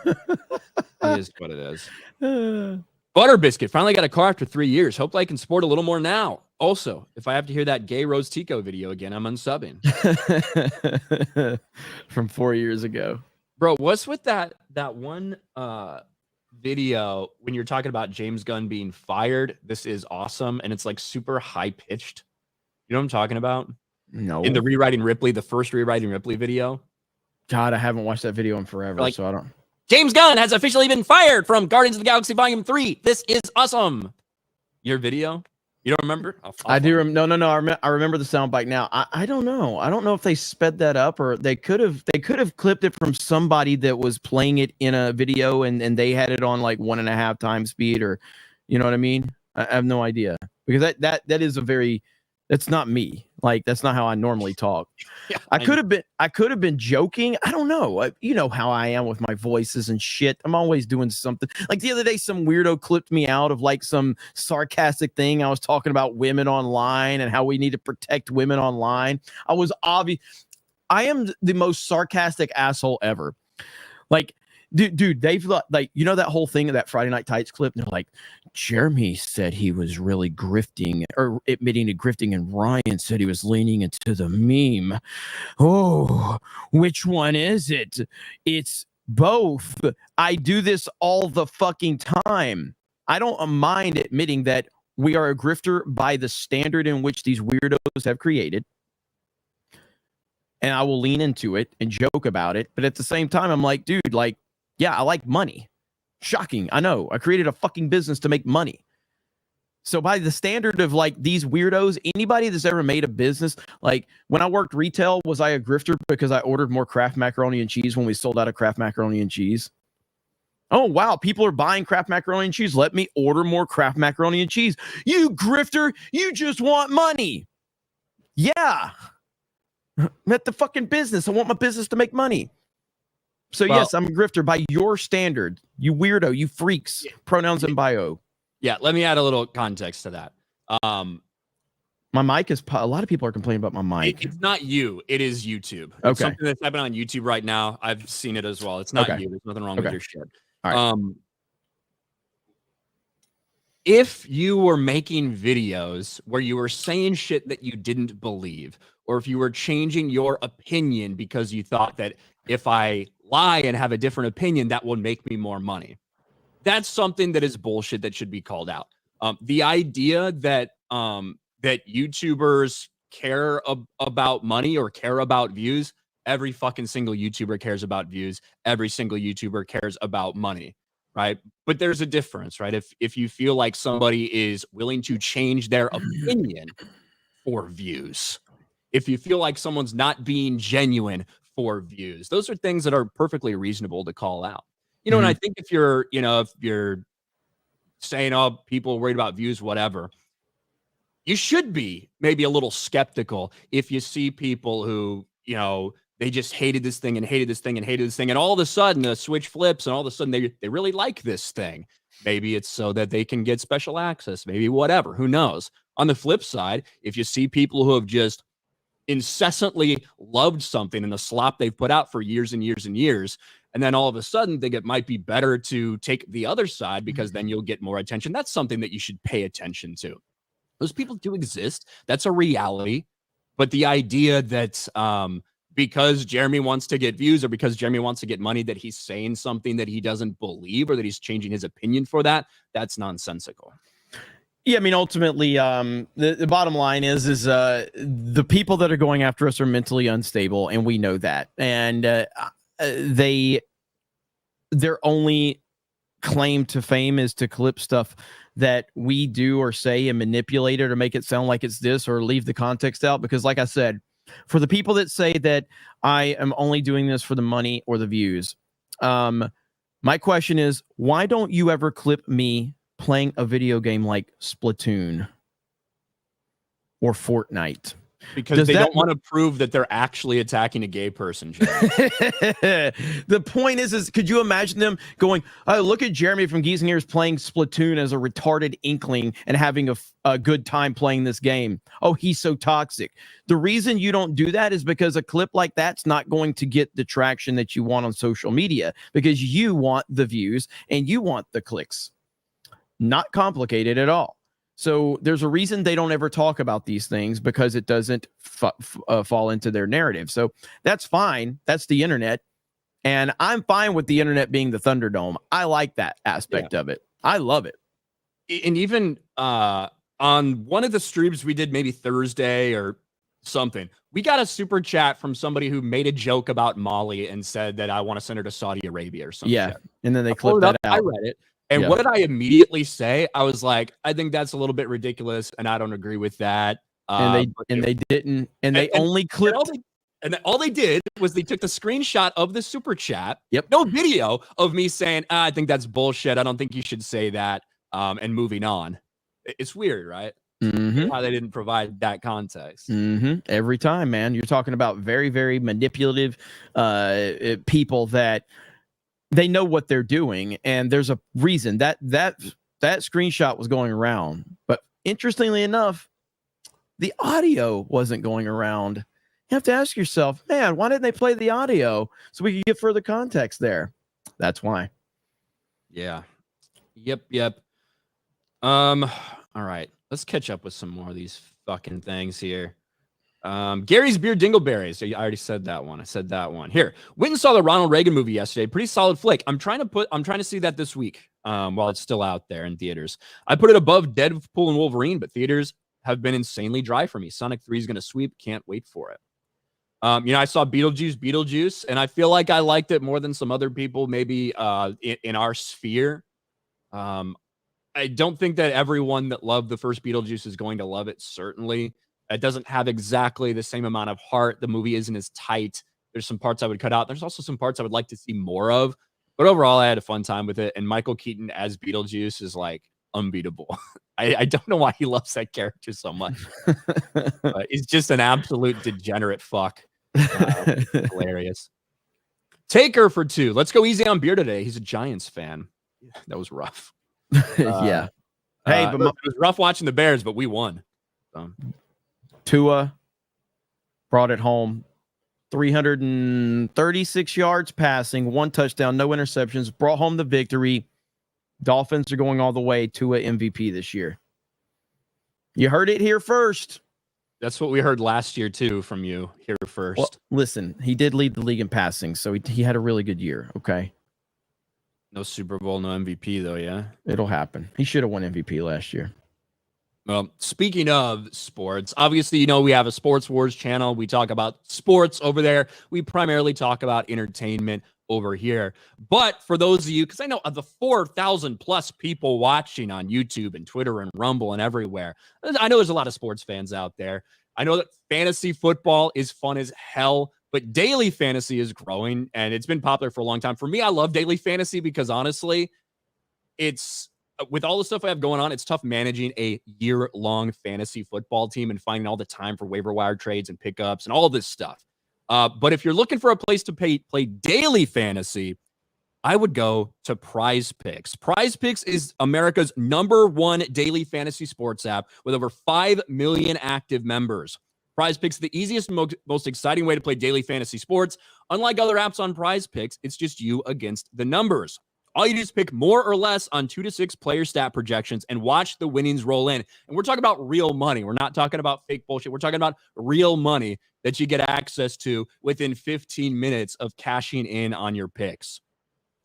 [SPEAKER 2] It is what it is. Butter Biscuit finally got a car after 3 years. Hope I can sport a little more now. Also, if I have to hear that gay Rose Tico video again, I'm unsubbing.
[SPEAKER 1] From 4 years ago.
[SPEAKER 2] Bro, what's with that one video when you're talking about James Gunn being fired? This is awesome. And it's like super high pitched. You know what I'm talking about?
[SPEAKER 1] No.
[SPEAKER 2] In the Rewriting Ripley, the first Rewriting Ripley video.
[SPEAKER 1] God, I haven't watched that video in forever,
[SPEAKER 2] like,
[SPEAKER 1] so I don't.
[SPEAKER 2] James Gunn has officially been fired from Guardians of the Galaxy Volume 3. This is awesome. Your video? You don't remember?
[SPEAKER 1] I do. No. I remember the soundbite now. I don't know. I don't know if they sped that up or they could have clipped it from somebody that was playing it in a video and they had it on like 1.5 times speed, or you know what I mean? I have no idea, because that is that's not me. Like, that's not how I normally talk.
[SPEAKER 2] Yeah,
[SPEAKER 1] I could have been joking. I don't know. You know how I am with my voices and shit. I'm always doing something. Like the other day, some weirdo clipped me out of like some sarcastic thing. I was talking about women online and how we need to protect women online. I was obvious. I am the most sarcastic asshole ever. Like, dude, they've like, you know, that whole thing of that Friday Night Tights clip. They're like, Jeremy said he was really grifting or admitting to grifting, and Ryan said he was leaning into the meme. Oh, which one is it? It's both. I do this all the fucking time. I don't mind admitting that we are a grifter by the standard in which these weirdos have created. And I will lean into it and joke about it. But at the same time, I'm like, dude, like, yeah, I like money. Shocking. I know. I created a fucking business to make money. So by the standard of like these weirdos, anybody that's ever made a business, like when I worked retail, was I a grifter because I ordered more Kraft macaroni and cheese when we sold out of Kraft macaroni and cheese? Oh, wow. People are buying Kraft macaroni and cheese. Let me order more Kraft macaroni and cheese. You grifter, you just want money. Yeah. I'm at the fucking business. I want my business to make money. So, well, yes, I'm a grifter by your standard. You weirdo, you freaks. Yeah. Pronouns in bio.
[SPEAKER 2] Yeah, let me add a little context to that.
[SPEAKER 1] My mic is... A lot of people are complaining about my mic.
[SPEAKER 2] It's not you. It is YouTube. It's something that's happening on YouTube right now. I've seen it as well. It's not you. There's nothing wrong with your shit.
[SPEAKER 1] All right.
[SPEAKER 2] If you were making videos where you were saying shit that you didn't believe, or if you were changing your opinion because you thought that if I lie and have a different opinion, that will make me more money, that's something that is bullshit that should be called out. The idea that that YouTubers care about money or care about views, every fucking single YouTuber cares about views. Every single YouTuber cares about money, right? But there's a difference, right? If you feel like somebody is willing to change their opinion for views, if you feel like someone's not being genuine for views, those are things that are perfectly reasonable to call out. You know, and I think if you're saying, oh, people are worried about views, whatever, you should be maybe a little skeptical if you see people who, you know, they just hated this thing and hated this thing and hated this thing, and all of a sudden the switch flips and all of a sudden they really like this thing. Maybe it's so that they can get special access, maybe whatever, who knows. On the flip side, if you see people who have just incessantly loved something and the slop they've put out for years and years and years, and then all of a sudden think it might be better to take the other side because then you'll get more attention, that's something that you should pay attention to. Those people do exist. That's a reality. But the idea that because Jeremy wants to get views or because Jeremy wants to get money, that he's saying something that he doesn't believe or that he's changing his opinion for that, that's nonsensical.
[SPEAKER 1] Yeah, I mean, ultimately, the bottom line is the people that are going after us are mentally unstable, and we know that. And their only claim to fame is to clip stuff that we do or say and manipulate it or make it sound like it's this or leave the context out. Because like I said, for the people that say that I am only doing this for the money or the views, my question is, why don't you ever clip me playing a video game like Splatoon or Fortnite?
[SPEAKER 2] Because they don't want to prove that they're actually attacking a gay person.
[SPEAKER 1] The point is could you imagine them going, oh, look at Jeremy from Geeks Gamers playing Splatoon as a retarded inkling and having a good time playing this game. Oh, he's so toxic. The reason you don't do that is because a clip like that's not going to get the traction that you want on social media, because you want the views and you want the clicks. Not complicated at all. So there's a reason they don't ever talk about these things, because it doesn't fall into their narrative. So that's fine. That's the internet. And I'm fine with the internet being the Thunderdome. I like that aspect of it. I love it.
[SPEAKER 2] And even on one of the streams we did maybe Thursday or something, we got a super chat from somebody who made a joke about Molly and said that I want to send her to Saudi Arabia or something.
[SPEAKER 1] Yeah. And then they clipped that out.
[SPEAKER 2] I read it. And what did I immediately say? I was like, I think that's a little bit ridiculous, and I don't agree with that.
[SPEAKER 1] They didn't, and they only clipped.
[SPEAKER 2] And all they did was they took the screenshot of the super chat.
[SPEAKER 1] Yep.
[SPEAKER 2] No video of me saying, I think that's bullshit. I don't think you should say that. And moving on. It's weird, right?
[SPEAKER 1] Mm-hmm.
[SPEAKER 2] How they didn't provide that context.
[SPEAKER 1] Mm-hmm. Every time, man. You're talking about very, very manipulative people that they know what they're doing, and there's a reason that screenshot was going around. But interestingly enough, the audio wasn't going around. You have to ask yourself, man, why didn't they play the audio so we could get further context there? That's why.
[SPEAKER 2] Yeah. Yep. All right. Let's catch up with some more of these fucking things here. Gary's Beer Dingleberries. I already said that one. I said that one. Here. Went and saw the Ronald Reagan movie yesterday. Pretty solid flick. I'm trying to see that this week while it's still out there in theaters. I put it above Deadpool and Wolverine, but theaters have been insanely dry for me. Sonic 3 is going to sweep. Can't wait for it. I saw Beetlejuice, and I feel like I liked it more than some other people, maybe in our sphere. I don't think that everyone that loved the first Beetlejuice is going to love it, certainly. It doesn't have exactly the same amount of heart. The movie isn't as tight. There's some parts I would cut out. There's also some parts I would like to see more of. But overall, I had a fun time with it. And Michael Keaton as Beetlejuice is like unbeatable. I don't know why he loves that character so much. He's just an absolute degenerate fuck. Hilarious. Taker for 2. Let's go easy on beer today. He's a Giants fan. That was rough.
[SPEAKER 1] Yeah. Hey, but
[SPEAKER 2] it was rough watching the Bears, but we won. So.
[SPEAKER 1] Tua brought it home. 336 yards passing, 1 touchdown, no interceptions, brought home the victory. Dolphins are going all the way. Tua MVP this year. You heard it here first.
[SPEAKER 2] That's what we heard last year, too, from you here first.
[SPEAKER 1] Well, listen, he did lead the league in passing, so he had a really good year, okay?
[SPEAKER 2] No Super Bowl, no MVP, though, yeah?
[SPEAKER 1] It'll happen. He should have won MVP last year.
[SPEAKER 2] Well, speaking of sports, obviously, we have a Sports Wars channel. We talk about sports over there. We primarily talk about entertainment over here. But for those of you, because I know of the 4,000 plus people watching on YouTube and Twitter and Rumble and everywhere, I know there's a lot of sports fans out there. I know that fantasy football is fun as hell, but daily fantasy is growing, and it's been popular for a long time. For me, I love daily fantasy because honestly, it's with all the stuff I have going on, it's tough managing a year-long fantasy football team and finding all the time for waiver wire trades and pickups and all this stuff. But if you're looking for a place to play daily fantasy, I would go to Prize Picks. Prize Picks is America's #1 daily fantasy sports app with over 5 million active members. Prize Picks is the easiest and most exciting way to play daily fantasy sports. Unlike other apps on Prize Picks, it's just you against the numbers. All you do is pick more or less on 2 to 6 player stat projections and watch the winnings roll in. And we're talking about real money. We're not talking about fake bullshit. We're talking about real money that you get access to within 15 minutes of cashing in on your picks.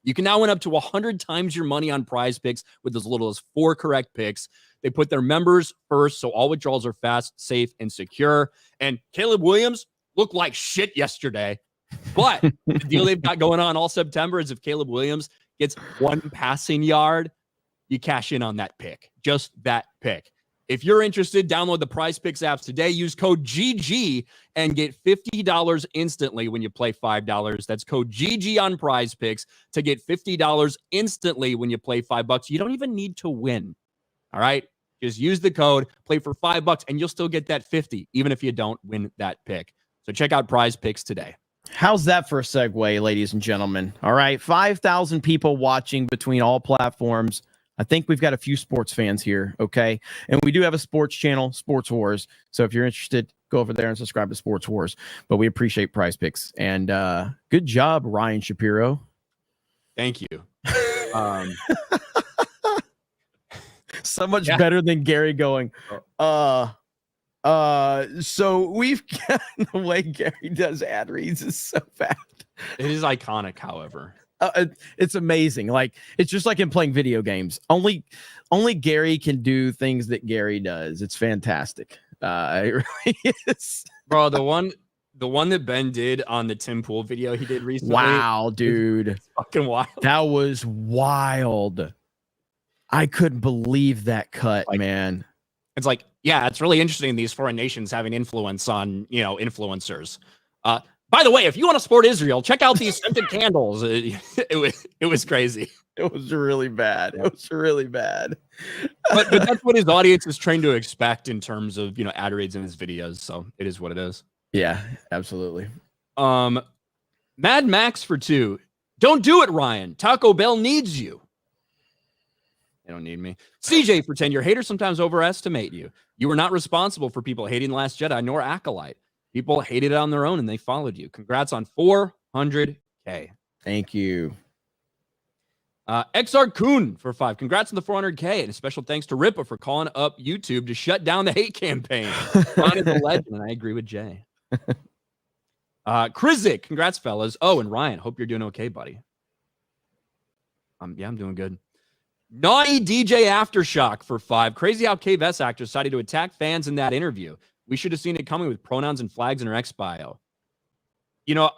[SPEAKER 2] You can now win up to 100 times your money on Prize Picks with as little as 4 correct picks. They put their members first, so all withdrawals are fast, safe, and secure. And Caleb Williams looked like shit yesterday. But the deal they've got going on all September is if Caleb Williams gets 1 passing yard, you cash in on that pick. Just that pick. If you're interested, download the Prize Picks apps today. Use code GG and get $50 instantly when you play $5. That's code GG on Prize Picks to get $50 instantly when you play $5. You don't even need to win. All right? Just use the code, play for $5, and you'll still get that 50, even if you don't win that pick. So check out Prize Picks today.
[SPEAKER 1] How's that for a segue, ladies and gentlemen? All right, 5,000 people watching between all platforms. I think we've got a few sports fans here, okay? And we do have a sports channel, Sports Wars. So if you're interested, go over there and subscribe to Sports Wars. But we appreciate Prize Picks. And good job, Ryan Shapiro.
[SPEAKER 2] Thank you.
[SPEAKER 1] so much better than Gary going, so we've got the way Gary does ad reads is so bad.
[SPEAKER 2] It is iconic, however.
[SPEAKER 1] It's amazing. Like, it's just like in playing video games. Only Gary can do things that Gary does. It's fantastic. It really is.
[SPEAKER 2] Bro, the one that Ben did on the Tim Pool video he did recently.
[SPEAKER 1] Wow, dude.
[SPEAKER 2] Fucking wild.
[SPEAKER 1] That was wild. I couldn't believe that cut, man.
[SPEAKER 2] It's like, yeah, it's really interesting these foreign nations having influence on, influencers. By the way, if you want to support Israel, check out these scented candles. It was crazy.
[SPEAKER 1] It was really bad. It was really bad.
[SPEAKER 2] But that's what his audience is trained to expect in terms of, ad reads in his videos. So it is what it is.
[SPEAKER 1] Yeah, absolutely.
[SPEAKER 2] Mad Max for 2. Don't do it, Ryan. Taco Bell needs you. They don't need me. CJ for 10. Your haters sometimes overestimate you. You were not responsible for people hating Last Jedi nor Acolyte. People hated it on their own and they followed you. Congrats on 400K.
[SPEAKER 1] Thank you.
[SPEAKER 2] XR Kuhn for 5. Congrats on the 400K. And a special thanks to Ripa for calling up YouTube to shut down the hate campaign. Ron is a legend, and I agree with Jay. Krizik, congrats, fellas. Oh, and Ryan, hope you're doing okay, buddy. Yeah, I'm doing good. Naughty DJ Aftershock for 5. Crazy how KVS actors decided to attack fans in that interview. We should have seen it coming with pronouns and flags in her X bio.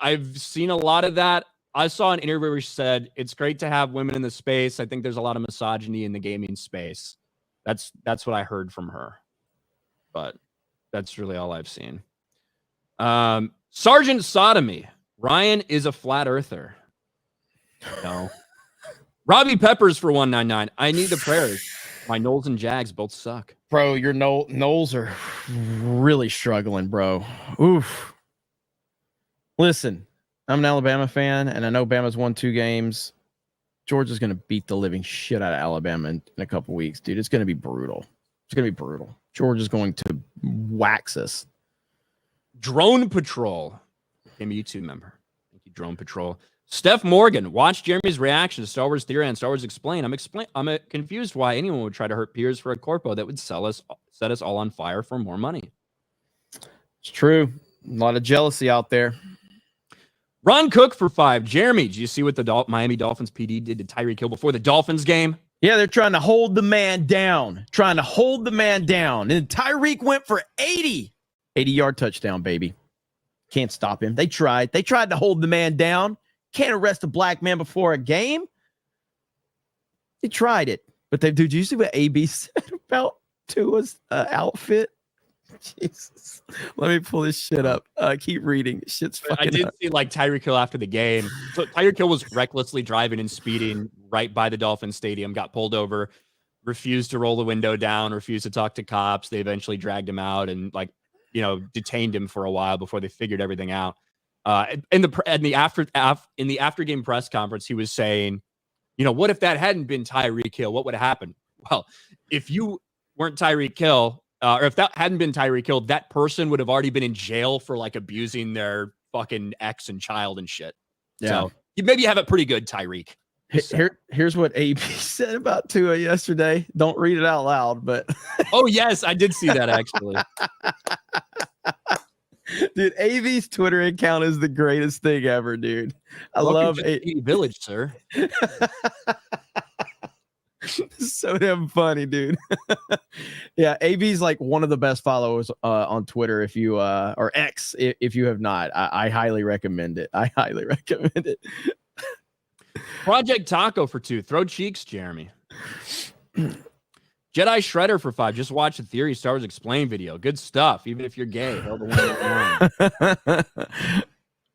[SPEAKER 2] I've seen a lot of that. I saw an interview where she said, it's great to have women in the space. I think there's a lot of misogyny in the gaming space. That's what I heard from her. But that's really all I've seen. Sergeant Sodomy. Ryan is a flat earther. No. Robbie Peppers for 199. I need the prayers. My Knowles and Jags both suck.
[SPEAKER 1] Bro, your Knowles are really struggling, bro. Oof. Listen, I'm an Alabama fan, and I know Bama's won 2 games. Georgia's going to beat the living shit out of Alabama in a couple weeks, dude. It's going to be brutal. It's going to be brutal. Georgia's going to wax us.
[SPEAKER 2] Drone Patrol. I'm a YouTube member. Thank you, Drone Patrol. Steph Morgan, watch Jeremy's reaction to Star Wars Theory and Star Wars Explain. I'm confused why anyone would try to hurt peers for a corpo that would set us all on fire for more money.
[SPEAKER 1] It's true. A lot of jealousy out there.
[SPEAKER 2] Ron Cook for 5. Jeremy, do you see what the Miami Dolphins PD did to Tyreek Hill before the Dolphins game?
[SPEAKER 1] Yeah, they're trying to hold the man down. And Tyreek went for 80-yard touchdown, baby. Can't stop him. They tried to hold the man down. Can't arrest a black man before a game. They tried it, but did you see what AB said about Tua's outfit? Jesus, let me pull this shit up. Keep reading. Shit's fucking.
[SPEAKER 2] I did see Tyreek Hill after the game. So Tyreek Hill was recklessly driving and speeding right by the Dolphin Stadium. Got pulled over, refused to roll the window down, refused to talk to cops. They eventually dragged him out and detained him for a while before they figured everything out. In the after game press conference, he was saying, what if that hadn't been Tyreek Hill? What would have happened? Well, if you weren't Tyreek Hill, or if that hadn't been Tyreek Hill, that person would have already been in jail for abusing their fucking ex and child and shit. Yeah. So maybe you have it pretty good, Tyreek.
[SPEAKER 1] Here's what AB said about Tua yesterday. Don't read it out loud, but
[SPEAKER 2] oh yes, I did see that actually.
[SPEAKER 1] Dude, AV's Twitter account is the greatest thing ever, dude. I love
[SPEAKER 2] AV Village, sir.
[SPEAKER 1] So damn funny, dude. Yeah, AV's one of the best followers on Twitter. If you or X, if you have not, I highly recommend it.
[SPEAKER 2] Project Taco for 2. Throw cheeks, Jeremy. Jedi Shredder for 5. Just watch the Theory Star Wars Explain video. Good stuff. Even if you're gay.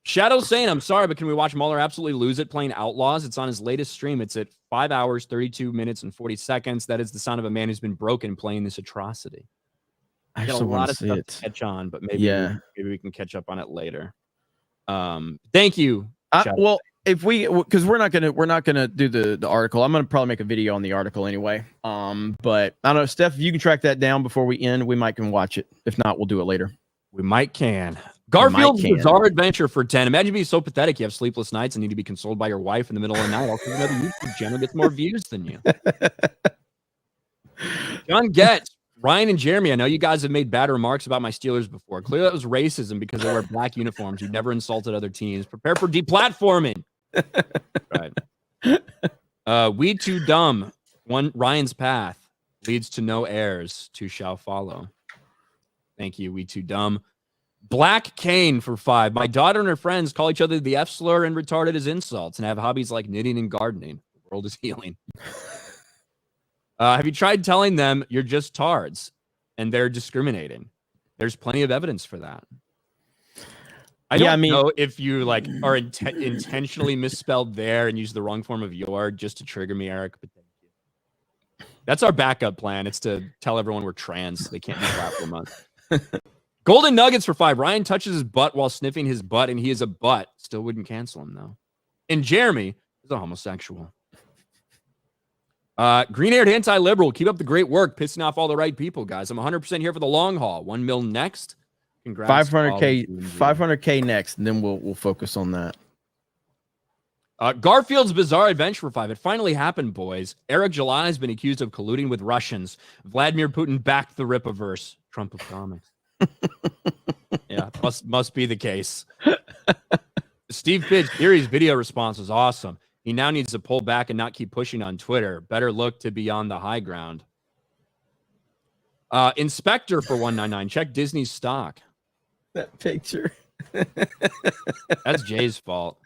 [SPEAKER 2] Shadow saying, I'm sorry, but can we watch Mueller absolutely lose it playing Outlaws? It's on his latest stream. It's at 5 hours, 32 minutes, and 40 seconds. That is the sound of a man who's been broken playing this atrocity. I got a lot of stuff to catch on, but maybe we can catch up on it later. Thank you.
[SPEAKER 1] Well, because we're not gonna do the article. I'm gonna probably make a video on the article anyway. But I don't know, Steph, if you can track that down before we end, we might can watch it. If not, we'll do it later.
[SPEAKER 2] We might can. Garfield's Bizarre Adventure for 10. Imagine being so pathetic you have sleepless nights and need to be consoled by your wife in the middle of the night. Also, another YouTube channel gets more views than you. John Getz, Ryan and Jeremy, I know you guys have made bad remarks about my Steelers before. Clearly that was racism because they wear black uniforms. You never insulted other teams. Prepare for deplatforming. Right. We too dumb. One Ryan's path leads to no heirs. Two shall follow. Thank you. We too dumb. Black Kane for 5. My daughter and her friends call each other the F slur and retarded as insults and have hobbies like knitting and gardening. The world is healing. Have you tried telling them you're just tards and they're discriminating? There's plenty of evidence for that. I don't know if you like are intentionally misspelled there and use the wrong form of your just to trigger me, Eric. But thank you. That's our backup plan. It's to tell everyone we're trans. So they can't use that for a month. Golden Nuggets for 5. Ryan touches his butt while sniffing his butt, and he is a butt. Still wouldn't cancel him, though. And Jeremy is a homosexual. Green-haired anti-liberal. Keep up the great work, pissing off all the right people, guys. I'm 100% here for the long haul. 1 mil next. Congrats.
[SPEAKER 1] 500K next, and then we'll focus on that.
[SPEAKER 2] Garfield's Bizarre Adventure for 5. It finally happened, boys. Eric July has been accused of colluding with Russians. Vladimir Putin backed the Ripaverse. Trump of comics. Yeah, must be the case. Steve Fitz, Erie's video response was awesome. He now needs to pull back and not keep pushing on Twitter. Better look to be on the high ground. Inspector for 199. Check Disney's stock.
[SPEAKER 1] That picture.
[SPEAKER 2] That's Jay's fault.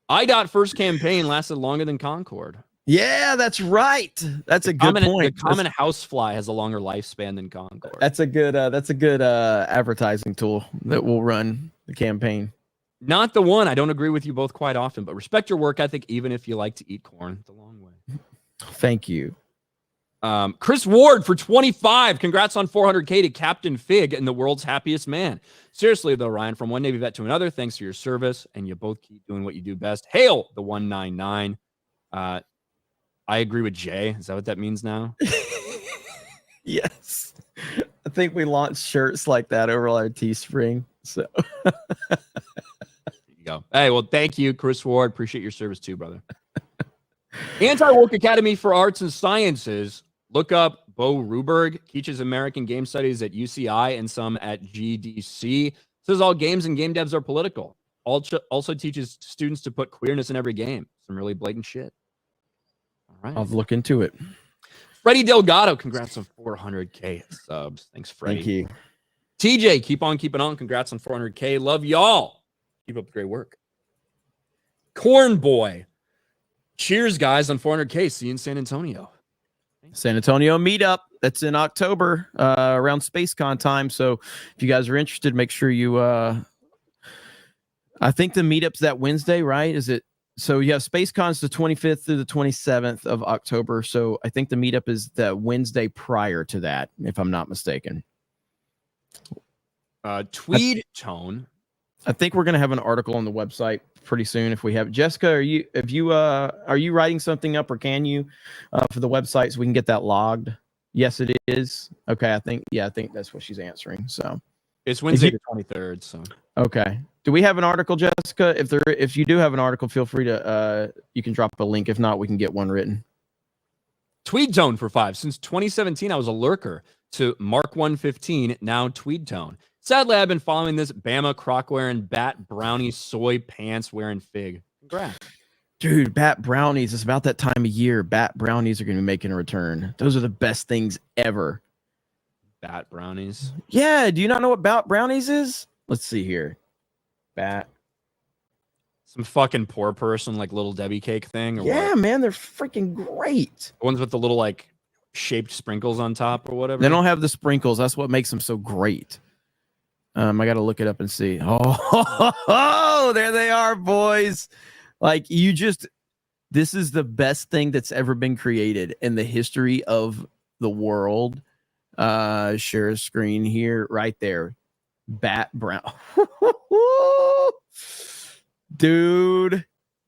[SPEAKER 2] IDOT first campaign lasted longer than Concord.
[SPEAKER 1] Yeah, that's right. That's a good point.
[SPEAKER 2] The common housefly has a longer lifespan than Concord.
[SPEAKER 1] That's a good advertising tool that will run the campaign.
[SPEAKER 2] Not the one. I don't agree with you both quite often, but respect your work ethic, even if you like to eat corn the long way.
[SPEAKER 1] Thank you.
[SPEAKER 2] Chris Ward for 25. Congrats on 400K to Captain Fig and the world's happiest man. Seriously, though, Ryan, from one Navy vet to another, thanks for your service, and you both keep doing what you do best. Hail the 199. I agree with Jay. Is that what that means now?
[SPEAKER 1] Yes. I think we launched shirts like that over our Teespring. So
[SPEAKER 2] there you go. Hey, well, thank you, Chris Ward. Appreciate your service too, brother. Anti-Woke Academy for Arts and Sciences. Look up Bo Ruberg. Teaches American Game Studies at UCI and some at GDC. Says all games and game devs are political. Also teaches students to put queerness in every game. Some really blatant shit. All right.
[SPEAKER 1] I'll look into it.
[SPEAKER 2] Freddie Delgado, congrats on 400K subs. Thanks, Freddie.
[SPEAKER 1] Thank you.
[SPEAKER 2] TJ, keep on keeping on. Congrats on 400K. Love y'all. Keep up the great work. Corn Boy. Cheers, guys, on 400K. See you in San Antonio.
[SPEAKER 1] San Antonio meetup. That's in October, around SpaceCon time. So if you guys are interested, make sure you I think the meetup's that Wednesday, right? Is it? So you have SpaceCon's the 25th through the 27th of October. So I think the meetup is the Wednesday prior to that, if I'm not mistaken.
[SPEAKER 2] Tweed Tone.
[SPEAKER 1] I think we're gonna have an article on the website pretty soon if we have. Jessica, are you writing something up, or can you for the website so we can get that logged? Yes, it is. Okay, I think that's what she's answering. So
[SPEAKER 2] it's Wednesday the 23rd. So
[SPEAKER 1] okay. Do we have an article, Jessica? If you do have an article, feel free to you can drop a link. If not, we can get one written.
[SPEAKER 2] Tweed Tone for 5. Since 2017, I was a lurker to Mark 115, now Tweed Tone. Sadly, I've been following this Bama croc wearing bat brownie soy pants wearing fig. Congrats.
[SPEAKER 1] Dude, bat brownies. It's about that time of year. Bat brownies are going to be making a return. Those are the best things ever.
[SPEAKER 2] Bat brownies?
[SPEAKER 1] Yeah. Do you not know what bat brownies is? Let's see here. Bat.
[SPEAKER 2] Some fucking poor person, like Little Debbie cake thing? Or
[SPEAKER 1] yeah,
[SPEAKER 2] what?
[SPEAKER 1] Man. They're freaking great.
[SPEAKER 2] The ones with the little, like, shaped sprinkles on top or whatever?
[SPEAKER 1] They don't have the sprinkles. That's what makes them so great. I got to look it up and see. Oh, there they are, boys. Like this is the best thing that's ever been created in the history of the world. Share a screen here, right there. Bat brown. Dude,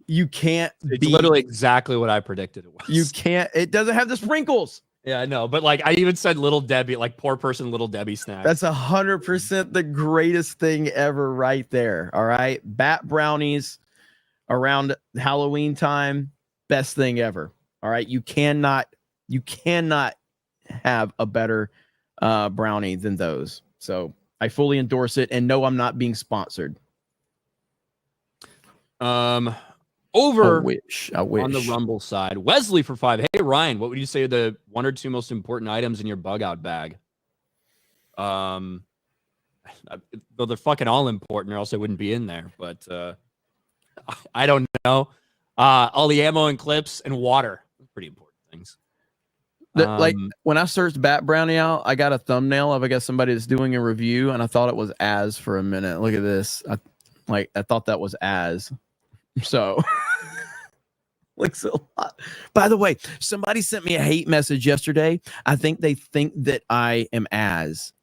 [SPEAKER 1] you can't.
[SPEAKER 2] It's literally exactly what I predicted it was.
[SPEAKER 1] You can't. It doesn't have the sprinkles.
[SPEAKER 2] Yeah, I know, but like I even said Little Debbie, like poor person Little Debbie snack.
[SPEAKER 1] That's 100% the greatest thing ever right there. All right. Bat brownies around Halloween time, best thing ever. All right. You cannot have a better brownie than those. So I fully endorse it, and no, I'm not being sponsored.
[SPEAKER 2] Over
[SPEAKER 1] I wish.
[SPEAKER 2] on the Rumble side, Wesley for 5. Hey Ryan, what would you say are the 1 or 2 most important items in your bug out bag? Well, they're fucking all important, or else they wouldn't be in there. But I don't know. All the ammo and clips and water, pretty important things.
[SPEAKER 1] Like when I searched Bat Brownie out, I got a thumbnail of, I guess, somebody that's doing a review, and I thought it was Az for a minute. Look at this. I thought that was Az. So looks a lot. By the way, somebody sent me a hate message yesterday. I think they think that I am Az.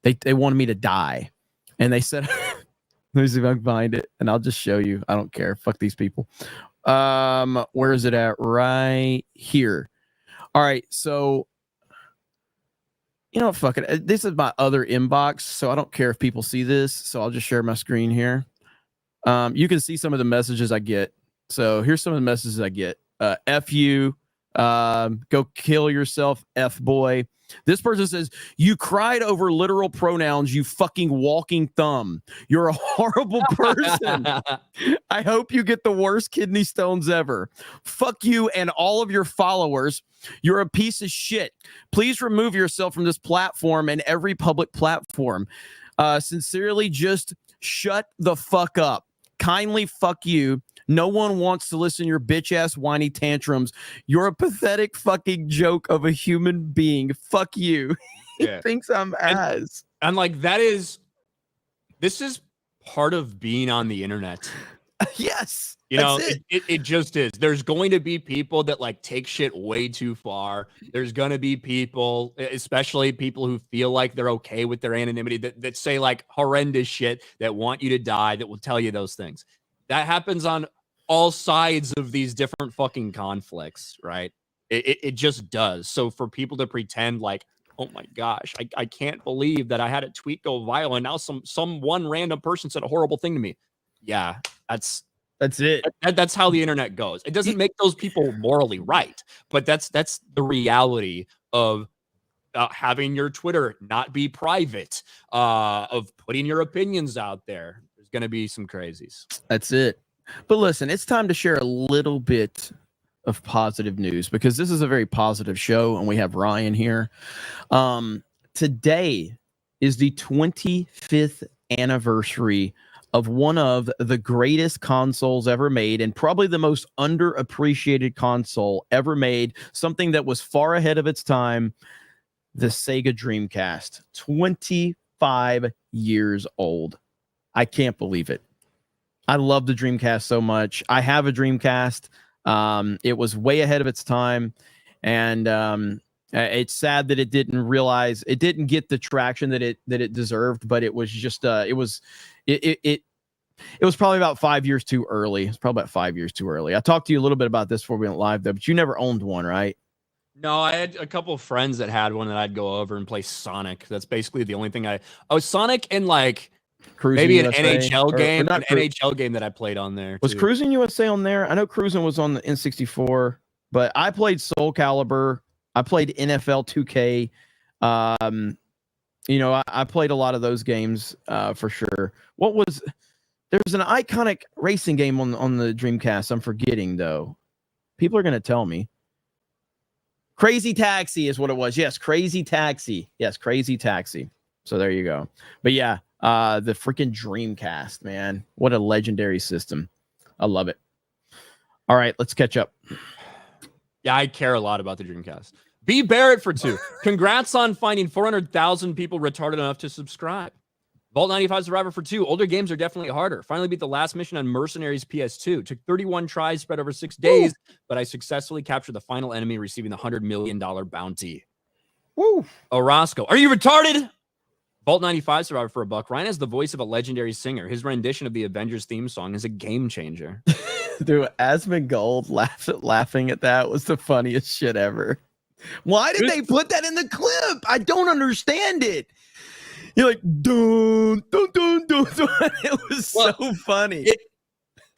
[SPEAKER 1] They wanted me to die. And they said, let me see if I can find it, and I'll just show you. I don't care. Fuck these people. Where is it at? Right here. All right, so you know, fuck it. This is my other inbox, so I don't care if people see this. So I'll just share my screen here. You can see some of the messages I get. So here's some of the messages I get. F you. Go kill yourself, F boy. This person says, you cried over literal pronouns, you fucking walking thumb. You're a horrible person. I hope you get the worst kidney stones ever. Fuck you and all of your followers. You're a piece of shit. Please remove yourself from this platform and every public platform. Sincerely, just shut the fuck up. Kindly fuck you. No one wants to listen to your bitch ass whiny tantrums. You're a pathetic fucking joke of a human being. Fuck you. He thinks I'm Az.
[SPEAKER 2] And like this is part of being on the internet.
[SPEAKER 1] Yes.
[SPEAKER 2] You know, it just is. There's going to be people that like take shit way too far. There's going to be people, especially people who feel like they're okay with their anonymity, that say like horrendous shit, that want you to die, that will tell you those things. That happens on all sides of these different fucking conflicts, right? It just does. So for people to pretend like, oh my gosh, I can't believe that I had a tweet go viral and now some one random person said a horrible thing to me. Yeah, that's
[SPEAKER 1] it.
[SPEAKER 2] That's how the internet goes. It doesn't make those people morally right, but that's the reality of having your Twitter not be private, of putting your opinions out there. There's going to be some crazies.
[SPEAKER 1] That's it. But listen, it's time to share a little bit of positive news, because this is a very positive show and we have Ryan here. Today is the 25th anniversary of one of the greatest consoles ever made, and probably the most underappreciated console ever made, something that was far ahead of its time, the Sega Dreamcast. 25 years old. I can't believe it. I love the Dreamcast so much. I have a Dreamcast. It was way ahead of its time, and it's sad that it didn't get the traction that it deserved. But it was just it was probably about 5 years too early. It's probably about 5 years too early. I talked to you a little bit about this before we went live, though. But you never owned one, right?
[SPEAKER 2] No, I had a couple of friends that had one that I'd go over and play Sonic. That's basically the only thing Sonic and like.
[SPEAKER 1] Cruising
[SPEAKER 2] maybe
[SPEAKER 1] USA,
[SPEAKER 2] an NHL game,
[SPEAKER 1] or
[SPEAKER 2] NHL game that I played on there.
[SPEAKER 1] Was Cruising USA on there? I know Cruising was on the N64, but I played Soul Calibur. I played NFL 2K. I played a lot of those games for sure. There's an iconic racing game on the Dreamcast. I'm forgetting though. People are gonna tell me. Crazy Taxi is what it was. Yes, Crazy Taxi. Yes, Crazy Taxi. So there you go. But yeah. The freaking Dreamcast, man. What a legendary system. I love it. All right, let's catch up.
[SPEAKER 2] Yeah, I care a lot about the Dreamcast. B. Barrett for 2. Congrats on finding 400,000 people retarded enough to subscribe. Vault 95 Survivor for 2. Older games are definitely harder. Finally beat the last mission on Mercenaries PS2. Took 31 tries spread over 6 days, but I successfully captured the final enemy, receiving the $100 million bounty.
[SPEAKER 1] Woo!
[SPEAKER 2] Orozco, are you retarded? Vault 95 Survivor for $1. Ryan has the voice of a legendary singer. His rendition of the Avengers theme song is a game changer.
[SPEAKER 1] Dude, Asmongold laughing at that was the funniest shit ever. Why did they put that in the clip? I don't understand it. You're like, dun, dun, dun, dun, dun. It was so funny.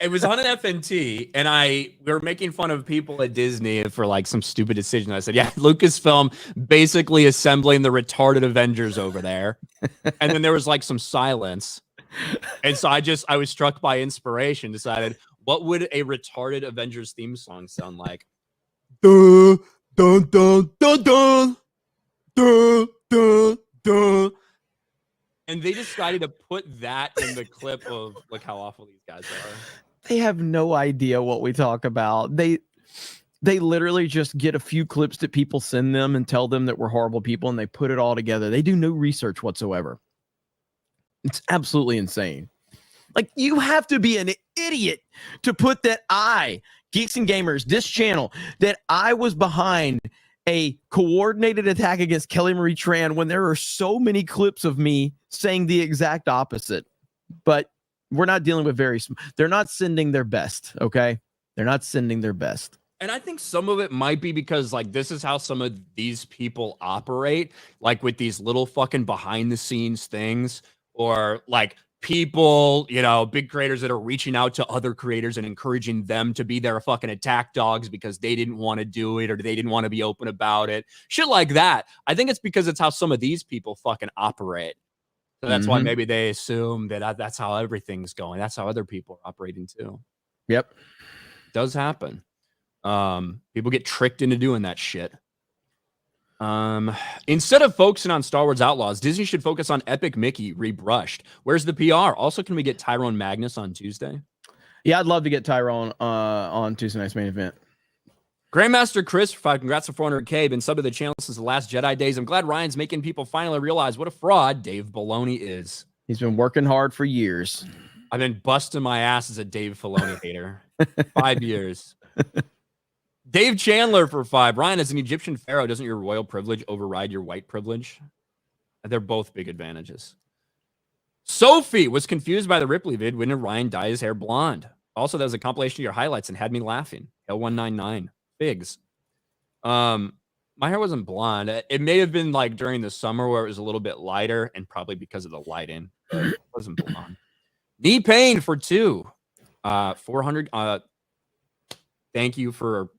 [SPEAKER 2] It was on an FNT, and we were making fun of people at Disney for like some stupid decision. I said, yeah, Lucasfilm basically assembling the retarded Avengers over there. And then there was like some silence. And so I was struck by inspiration, decided, what would a retarded Avengers theme song sound like? Dun, dun, dun, dun, dun, dun, dun, dun. And they decided to put that in the clip of like how awful these guys are.
[SPEAKER 1] They have no idea what we talk about. They literally just get a few clips that people send them and tell them that we're horrible people, and they put it all together. They do no research whatsoever. It's absolutely insane. Like, you have to be an idiot to put that Geeks and Gamers, this channel, that I was behind a coordinated attack against Kelly Marie Tran when there are so many clips of me saying the exact opposite. But we're not dealing with they're not sending their best, okay? They're not sending their best.
[SPEAKER 2] And I think some of it might be because, like, this is how some of these people operate, like with these little fucking behind the scenes things, or like people, you know, big creators that are reaching out to other creators and encouraging them to be their fucking attack dogs because they didn't want to do it or they didn't want to be open about it. Shit like that. I think it's because it's how some of these people fucking operate. So that's why maybe they assume that that's how everything's going. That's how other people are operating too.
[SPEAKER 1] Yep.
[SPEAKER 2] It does happen. People get tricked into doing that shit. Instead of focusing on Star Wars Outlaws, Disney should focus on Epic Mickey rebrushed. Where's the PR? Also, can we get Tyrone Magnus on Tuesday?
[SPEAKER 1] Yeah, I'd love to get Tyrone on Tuesday night's main event.
[SPEAKER 2] Grandmaster Chris, 5 congrats on 400K. Been sub to the channel since the last Jedi days. I'm glad Ryan's making people finally realize what a fraud Dave Filoni is.
[SPEAKER 1] He's been working hard for years.
[SPEAKER 2] I've been busting my ass as a Dave Filoni hater. 5 years. Dave Chandler for 5. Ryan, as an Egyptian pharaoh, doesn't your royal privilege override your white privilege? They're both big advantages. Sophie was confused by the Ripley vid when Ryan dyed his hair blonde. Also, that was a compilation of your highlights and had me laughing. L199. Figs. My hair wasn't blonde. It may have been like during the summer where it was a little bit lighter and probably because of the lighting. But it wasn't blonde. Knee pain for 2. 400. Thank you for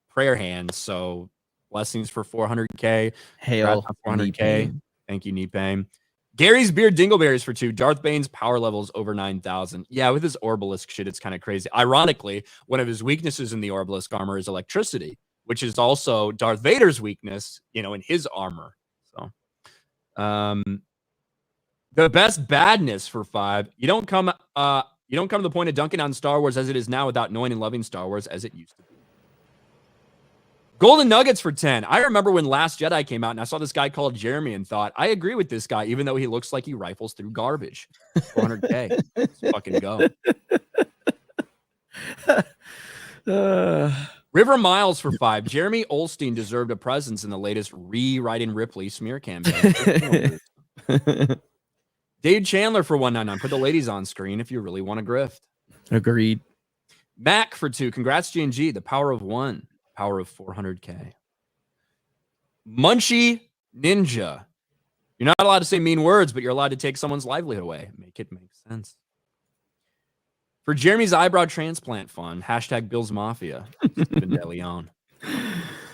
[SPEAKER 2] prayer hands. So blessings for 400K.
[SPEAKER 1] Hail
[SPEAKER 2] 400K. Thank you, knee pain. Gary's beard dingleberries for 2. Darth Bane's power levels over 9,000. Yeah, with his Orbalisk shit, it's kind of crazy. Ironically, one of his weaknesses in the Orbalisk armor is electricity, which is also Darth Vader's weakness, you know, in his armor. So, the best badness for 5. You don't come to the point of dunking on Star Wars as it is now without knowing and loving Star Wars as it used to be. Golden Nuggets for 10. I remember when Last Jedi came out and I saw this guy called Jeremy and thought, I agree with this guy, even though he looks like he rifles through garbage. 400K. Let's fucking go. River Miles for 5. Jeremy Olstein deserved a presence in the latest rewriting Ripley smear campaign. Dave Chandler for 199. Put the ladies on screen if you really want to grift.
[SPEAKER 1] Agreed.
[SPEAKER 2] Mac for 2. Congrats, G&G. The power of 1. Power of 400K. Munchie Ninja. You're not allowed to say mean words, but you're allowed to take someone's livelihood away. Make it make sense. For Jeremy's eyebrow transplant fund, hashtag Bill's Mafia. Stephen De Leon.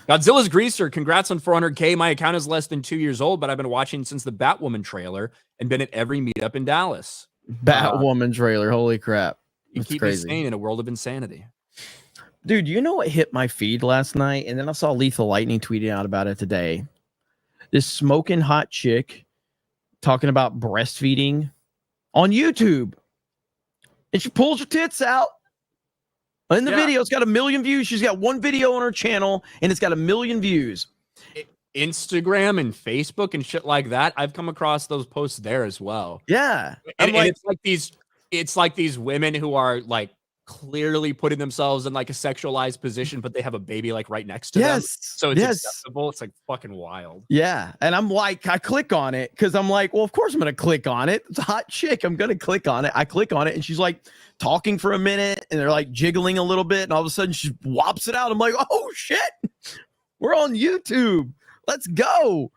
[SPEAKER 2] Godzilla's Greaser. Congrats on 400K. My account is less than 2 years old, but I've been watching since the Batwoman trailer and been at every meetup in Dallas.
[SPEAKER 1] Batwoman trailer. Holy crap.
[SPEAKER 2] You keep me sane in a world of insanity.
[SPEAKER 1] Dude, you know what hit my feed last night? And then I saw Lethal Lightning tweeting out about it today. This smoking hot chick talking about breastfeeding on YouTube. And she pulls her tits out. In the video, it's got 1 million views. She's got one video on her channel, and it's got 1 million views.
[SPEAKER 2] Instagram and Facebook and shit like that. I've come across those posts there as well.
[SPEAKER 1] Yeah.
[SPEAKER 2] And it's like these women who are like clearly putting themselves in like a sexualized position, but they have a baby like right next to them. So it's acceptable. It's like fucking wild.
[SPEAKER 1] Yeah. And I'm like, I click on it because I'm like, well, of course I'm going to click on it. It's a hot chick. I'm going to click on it. I click on it and she's like talking for a minute and they're like jiggling a little bit. And all of a sudden she whops it out. I'm like, oh shit, we're on YouTube. Let's go.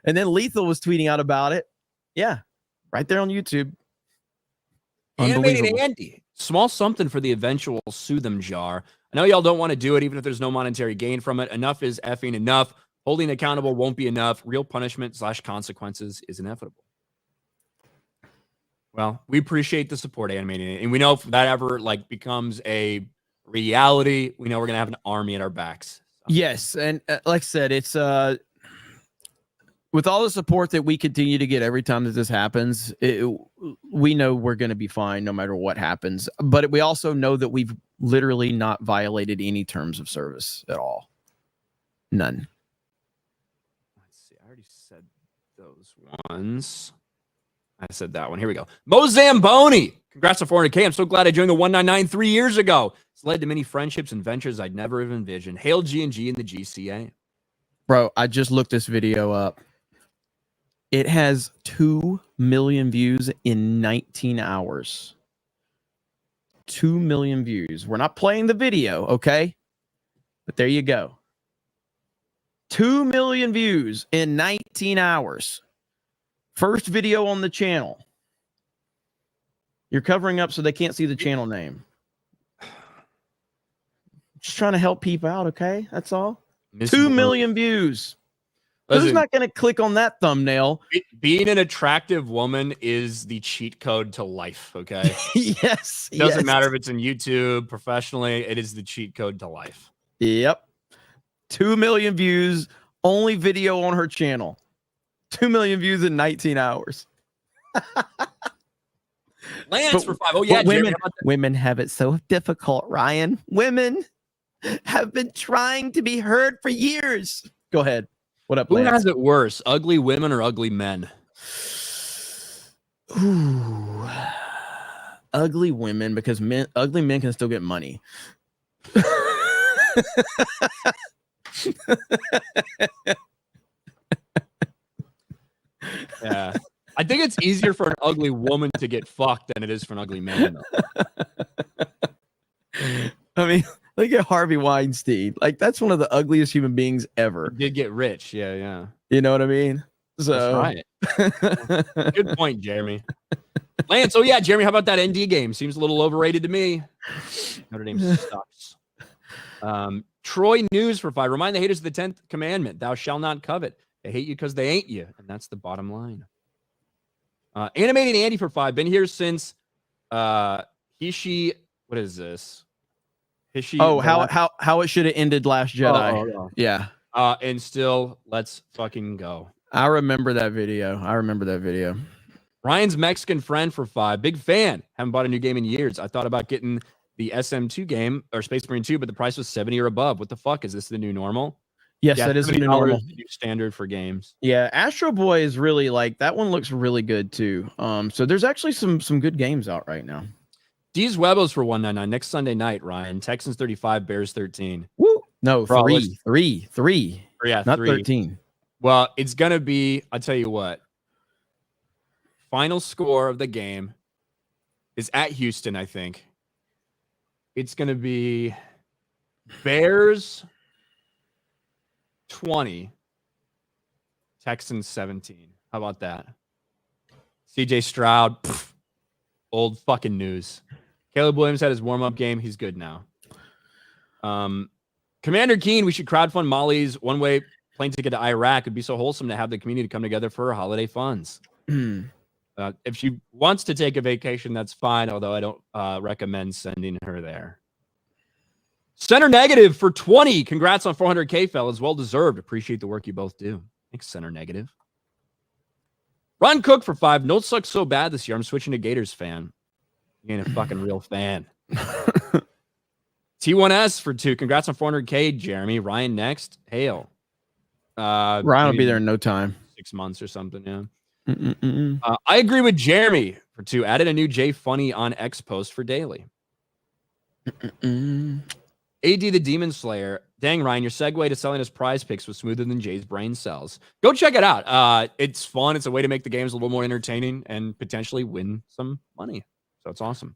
[SPEAKER 1] And then Lethal was tweeting out about it. Yeah. Right there on YouTube. Unbelievable.
[SPEAKER 2] Animated Andy. Small something for the eventual sue them jar. I know y'all don't want to do it, even if there's no monetary gain from it. Enough is effing enough. Holding accountable won't be enough. Real punishment / consequences is inevitable. Well, we appreciate the support, Animated, and we know if that ever becomes a reality, we know we're gonna have an army at our backs. So.
[SPEAKER 1] Yes, and like I said, it's with all the support that we continue to get every time that this happens, we know we're going to be fine no matter what happens. But we also know that we've literally not violated any terms of service at all. None.
[SPEAKER 2] Let's see. I already said those ones. I said that one. Here we go. Mo Zamboni. Congrats on 400K. I'm so glad I joined the 199 3 years ago. It's led to many friendships and ventures I'd never have envisioned. Hail G&G and the GCA.
[SPEAKER 1] Bro, I just looked this video up. It has 2 million views in 19 hours. 2 million views. We're not playing the video, okay? But there you go. 2 million views in 19 hours. First video on the channel. You're covering up so they can't see the channel name. Just trying to help people out, okay? That's all. 2 million views.
[SPEAKER 2] Listen,
[SPEAKER 1] who's not going to click on that thumbnail?
[SPEAKER 2] Being an attractive woman is the cheat code to life, okay?
[SPEAKER 1] Yes.
[SPEAKER 2] It doesn't matter if it's in YouTube, professionally, it is the cheat code to life.
[SPEAKER 1] Yep. 2 million views, only video on her channel. 2 million views in 19 hours.
[SPEAKER 2] Lance for 5. Oh, yeah,
[SPEAKER 1] women have it so difficult, Ryan. Women have been trying to be heard for years. Go ahead. What up,
[SPEAKER 2] Who
[SPEAKER 1] Lance?
[SPEAKER 2] has it worse, ugly women or ugly men?
[SPEAKER 1] Ooh. Ugly women, because ugly men can still get money.
[SPEAKER 2] Yeah. I think it's easier for an ugly woman to get fucked than it is for an ugly man.
[SPEAKER 1] I mean, look at Harvey Weinstein. Like, that's one of the ugliest human beings ever.
[SPEAKER 2] He did get rich. Yeah.
[SPEAKER 1] You know what I mean? So
[SPEAKER 2] that's right. Good point, Jeremy. Lance, oh yeah, Jeremy, how about that ND game? Seems a little overrated to me. Notre Dame sucks. Troy News for 5. Remind the haters of the 10th commandment. Thou shalt not covet. They hate you because they ain't you. And that's the bottom line. Animated Andy for 5. Been here since Hishi. What is this? Hishi.
[SPEAKER 1] Oh, how it should have ended Last Jedi.
[SPEAKER 2] Oh.
[SPEAKER 1] Yeah.
[SPEAKER 2] And still, let's fucking go.
[SPEAKER 1] I remember that video.
[SPEAKER 2] Ryan's Mexican friend for 5. Big fan. Haven't bought a new game in years. I thought about getting the SM2 game or Space Marine 2, but the price was 70 or above. What the fuck? Is this the new normal?
[SPEAKER 1] Yes, that is the new normal.
[SPEAKER 2] The new standard for games.
[SPEAKER 1] Yeah, Astro Boy is really that one looks really good too. So there's actually some good games out right now.
[SPEAKER 2] D's Webos for 199 next Sunday night, Ryan. Texans 35, Bears 13.
[SPEAKER 1] Woo! No,
[SPEAKER 2] Bro,
[SPEAKER 1] three.
[SPEAKER 2] Yeah,
[SPEAKER 1] not
[SPEAKER 2] 3.
[SPEAKER 1] 13.
[SPEAKER 2] Well, it's gonna be, I'll tell you what. Final score of the game is at Houston, I think. It's gonna be Bears 20, Texans 17. How about that? CJ Stroud, old fucking news. Caleb Williams had his warm-up game. He's good now. Commander Keen, we should crowdfund Molly's one-way plane ticket to Iraq. It'd be so wholesome to have the community come together for holiday funds. If she wants to take a vacation, that's fine, although I don't recommend sending her there. Center Negative for 20. Congrats on 400K, fellas. Well deserved. Appreciate the work you both do. Thanks, Center Negative. Ron Cook for 5. Notes suck so bad this year. I'm switching to Gators fan. You ain't a fucking real fan. T1S for 2. Congrats on 400K, Jeremy. Ryan next. Hail.
[SPEAKER 1] Ryan will be there in no time.
[SPEAKER 2] 6 months or something, yeah. I agree with Jeremy for 2. Added a new J Funny on X post for daily. AD the Demon Slayer. Dang, Ryan, your segue to selling us prize picks was smoother than Jay's brain cells. Go check it out. It's fun. It's a way to make the games a little more entertaining and potentially win some money. So it's awesome.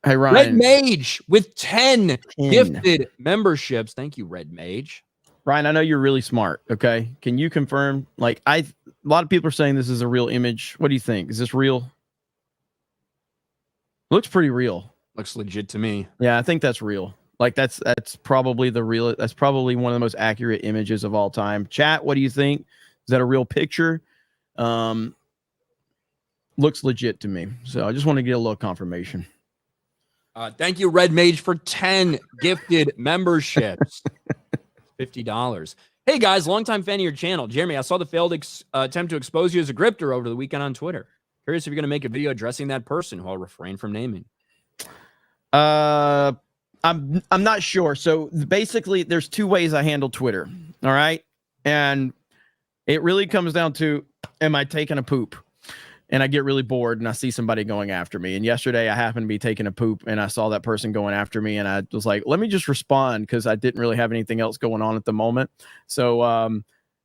[SPEAKER 1] Hey, Ryan.
[SPEAKER 2] Red Mage with 10 gifted memberships. Thank you, Red Mage.
[SPEAKER 1] Ryan, I know you're really smart. Okay. Can you confirm? A lot of people are saying this is a real image. What do you think? Is this real? Looks pretty real.
[SPEAKER 2] Looks legit to me.
[SPEAKER 1] Yeah, I think that's real. Like that's probably that's probably one of the most accurate images of all time. Chat, what do you think? Is that a real picture? Looks legit to me. So I just want to get a little confirmation.
[SPEAKER 2] Thank you, Red Mage, for 10 gifted memberships. $50. Hey guys, longtime fan of your channel. Jeremy, I saw the failed attempt to expose you as a grifter over the weekend on Twitter. Curious if you're going to make a video addressing that person who I'll refrain from naming.
[SPEAKER 1] I'm not sure. So basically, there's two ways I handle Twitter. All right, and it really comes down to, am I taking a poop? And I get really bored and I see somebody going after me. And yesterday I happened to be taking a poop and I saw that person going after me. And I was like, let me just respond, because I didn't really have anything else going on at the moment. So